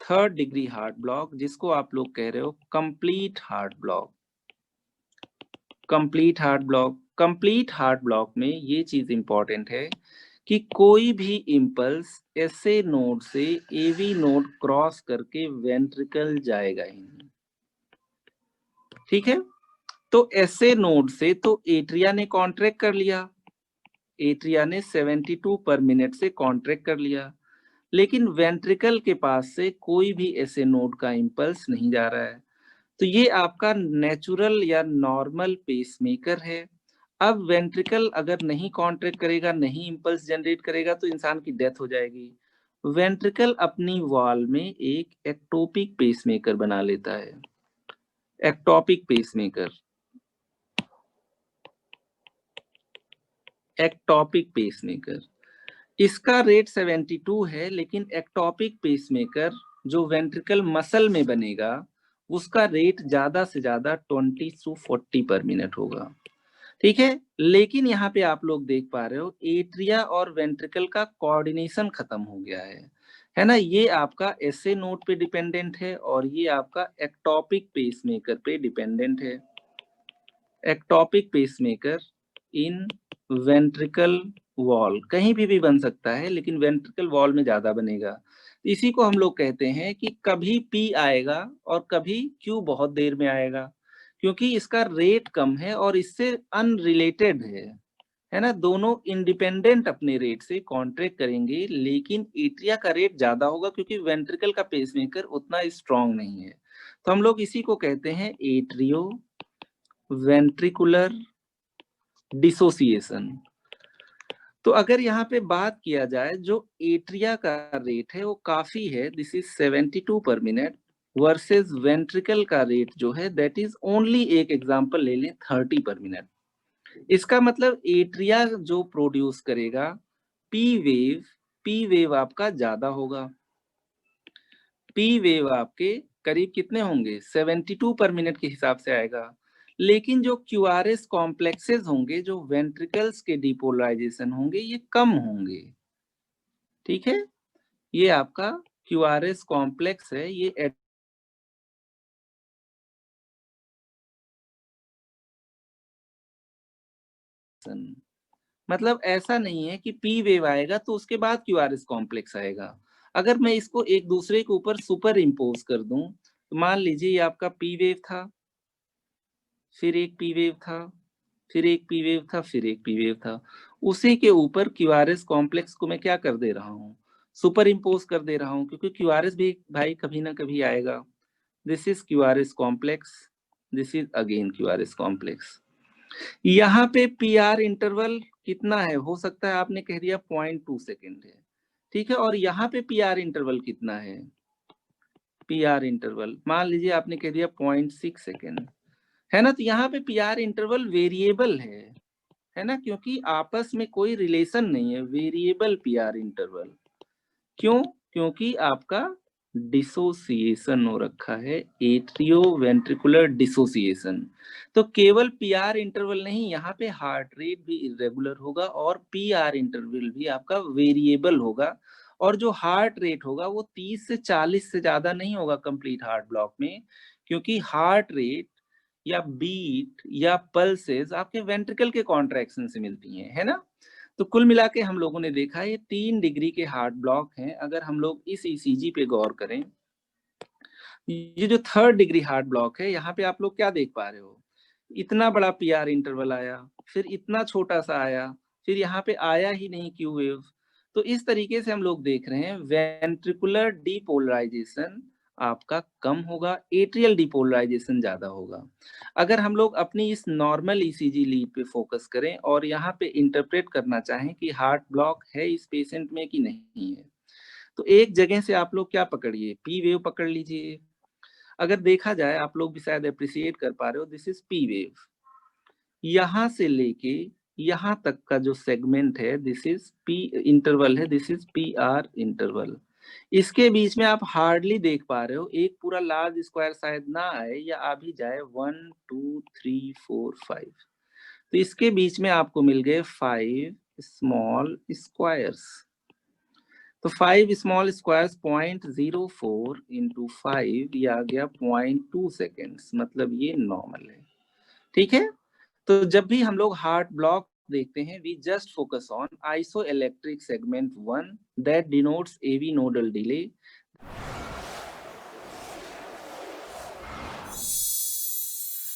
Third degree heart block जिसको आप लोग कह रहे हो complete heart block, complete heart block. Complete heart block में ये चीज इंपॉर्टेंट है कि कोई भी इंपल्स एसए नोड से एवी नोड क्रॉस करके वेंट्रिकल जाएगा ही नहीं, ठीक है। तो एसए नोड से तो एट्रिया ने कॉन्ट्रैक्ट कर लिया, एट्रिया ने 72 पर मिनट से कॉन्ट्रैक्ट कर लिया, लेकिन वेंट्रिकल के पास से कोई भी ऐसे नोड का इंपल्स नहीं जा रहा है। तो ये आपका नेचुरल या नॉर्मल पेसमेकर है। अब वेंट्रिकल अगर नहीं कॉन्ट्रैक्ट करेगा, नहीं इंपल्स जनरेट करेगा तो इंसान की डेथ हो जाएगी। वेंट्रिकल अपनी वॉल में एक एक्टोपिक पेसमेकर बना लेता है, एक्टोपिक पेसमेकर, एक्टोपिक पेसमेकर। इसका रेट 72 है लेकिन एक्टोपिक पेसमेकर जो वेंट्रिकल मसल में बनेगा उसका रेट ज्यादा से ज्यादा 20 to 40 पर मिनट होगा, ठीक है। लेकिन यहाँ पे आप लोग देख पा रहे हो एट्रिया और वेंट्रिकल का कोऑर्डिनेशन खत्म हो गया है ना। ये आपका एसए नोड पे डिपेंडेंट है और ये आपका एक्टोपिक पेसमेकर पे डिपेंडेंट है। एक्टोपिक पेसमेकर इन वेंट्रिकल वॉल, कहीं भी बन सकता है लेकिन वेंट्रिकल वॉल में ज्यादा बनेगा। इसी को हम लोग कहते हैं कि कभी पी आएगा और कभी क्यू बहुत देर में आएगा, क्योंकि इसका रेट कम है और इससे अनरिलेटेड है ना। दोनों इंडिपेंडेंट अपने रेट से कॉन्ट्रैक्ट करेंगे लेकिन एट्रिया का रेट ज्यादा होगा क्योंकि वेंट्रिकल का पेसमेकर उतना स्ट्रांग नहीं है। तो हम लोग इसी को कहते हैं एट्रियो वेंट्रिकुलर डिसोसिएशन। तो अगर यहाँ पे बात किया जाए जो एट्रिया का रेट है वो काफी है, दिस इज 72 पर मिनट, वर्सेस वेंट्रिकल का रेट जो है दैट इज ओनली, एक एग्जांपल ले लें 30 पर मिनट। इसका मतलब एट्रिया जो प्रोड्यूस करेगा पी वेव आपका ज्यादा होगा, पी वेव आपके करीब कितने होंगे 72 पर मिनट के हिसाब से आएगा, लेकिन जो क्यूआरएस कॉम्प्लेक्सेस होंगे, जो वेंट्रिकल्स के डिपोलराइजेशन होंगे, ये कम होंगे। ठीक है, ये आपका क्यूआरएस कॉम्प्लेक्स है, ये मतलब ऐसा नहीं है कि पी वेव आएगा तो उसके बाद क्यूआरएस कॉम्प्लेक्स आएगा। अगर मैं इसको एक दूसरे के ऊपर सुपर इम्पोज कर दूं, तो मान लीजिए ये आपका पी वेव था, फिर एक पी वेव था, फिर एक पी वेव था, फिर एक पी वेव था। उसी के ऊपर क्यूआरएस कॉम्प्लेक्स को मैं क्या कर दे रहा हूँ, सुपर इम्पोज कर दे रहा हूँ, क्योंकि क्यूआरएस भी भाई कभी ना कभी आएगा। This is QRS complex, this is again QRS complex. यहाँ पे पी आर इंटरवल कितना है, हो सकता है आपने कह दिया 0.2 सेकेंड है, ठीक है, और यहाँ पे पी आर इंटरवल कितना है, पी आर इंटरवल मान लीजिए आपने कह दिया 0.6 सेकेंड, है ना। तो यहाँ पे पी आर इंटरवल वेरिएबल है ना, क्योंकि आपस में कोई रिलेशन नहीं है, वेरिएबल पी आर इंटरवल। क्यों? क्योंकि आपका डिसोसिएशन हो रखा है, एट्रियो वेंट्रिकुलर डिसोसिएशन। तो केवल पीआर इंटरवल नहीं, यहाँ पे हार्ट रेट भी इरेगुलर होगा और पीआर इंटरवल भी आपका वेरिएबल होगा। और जो हार्ट रेट होगा वो 30 से 40 से ज्यादा नहीं होगा कंप्लीट हार्ट ब्लॉक में, क्योंकि हार्ट रेट या बीट या पल्सेस आपके वेंट्रिकल के कॉन्ट्रैक्शन से मिलती हैं, है ना। तो कुल मिला के हम लोगों ने देखा ये 3 डिग्री के हार्ट ब्लॉक हैं। अगर हम लोग इस ईसीजी पे गौर करें, ये जो 3rd डिग्री हार्ट ब्लॉक है, यहाँ पे आप लोग क्या देख पा रहे हो, इतना बड़ा पीआर इंटरवल आया, फिर इतना छोटा सा आया, फिर यहाँ पे आया ही नहीं क्यू वेव। तो इस तरीके से हम लोग देख रहे हैं वेंट्रिकुलर डिपोलराइजेशन आपका कम होगा, एट्रियल डिपोलराइजेशन ज्यादा होगा। अगर हम लोग अपनी इस नॉर्मल ईसीजी लीड पे फोकस करें और यहाँ पे इंटरप्रेट करना चाहें कि हार्ट ब्लॉक है इस पेशेंट में कि नहीं है, तो एक जगह से आप लोग क्या पकड़िए, पी वेव पकड़ लीजिए। अगर देखा जाए, आप लोग भी शायद अप्रिशिएट कर पा रहे हो, दिस इज पी वेव, यहां से लेके यहां तक का जो सेगमेंट है, दिस इज पी इंटरवल है, this is P R interval. इसके बीच में आप हार्डली देख पा रहे हो, एक पूरा लार्ज स्क्वायर शायद ना आए या आ भी जाए 1 2 3 4 5, तो इसके बीच में आपको मिल गए 5 स्मॉल स्क्वायर्स। तो 5 स्मॉल स्क्वायर्स 0.04 इंटू 5, ये आ गया 0.2 सेकेंड्स, मतलब ये नॉर्मल है। ठीक है, तो जब भी हम लोग हार्ट ब्लॉक देखते हैं, we just focus on isoelectric segment 1 that denotes AV nodal delay.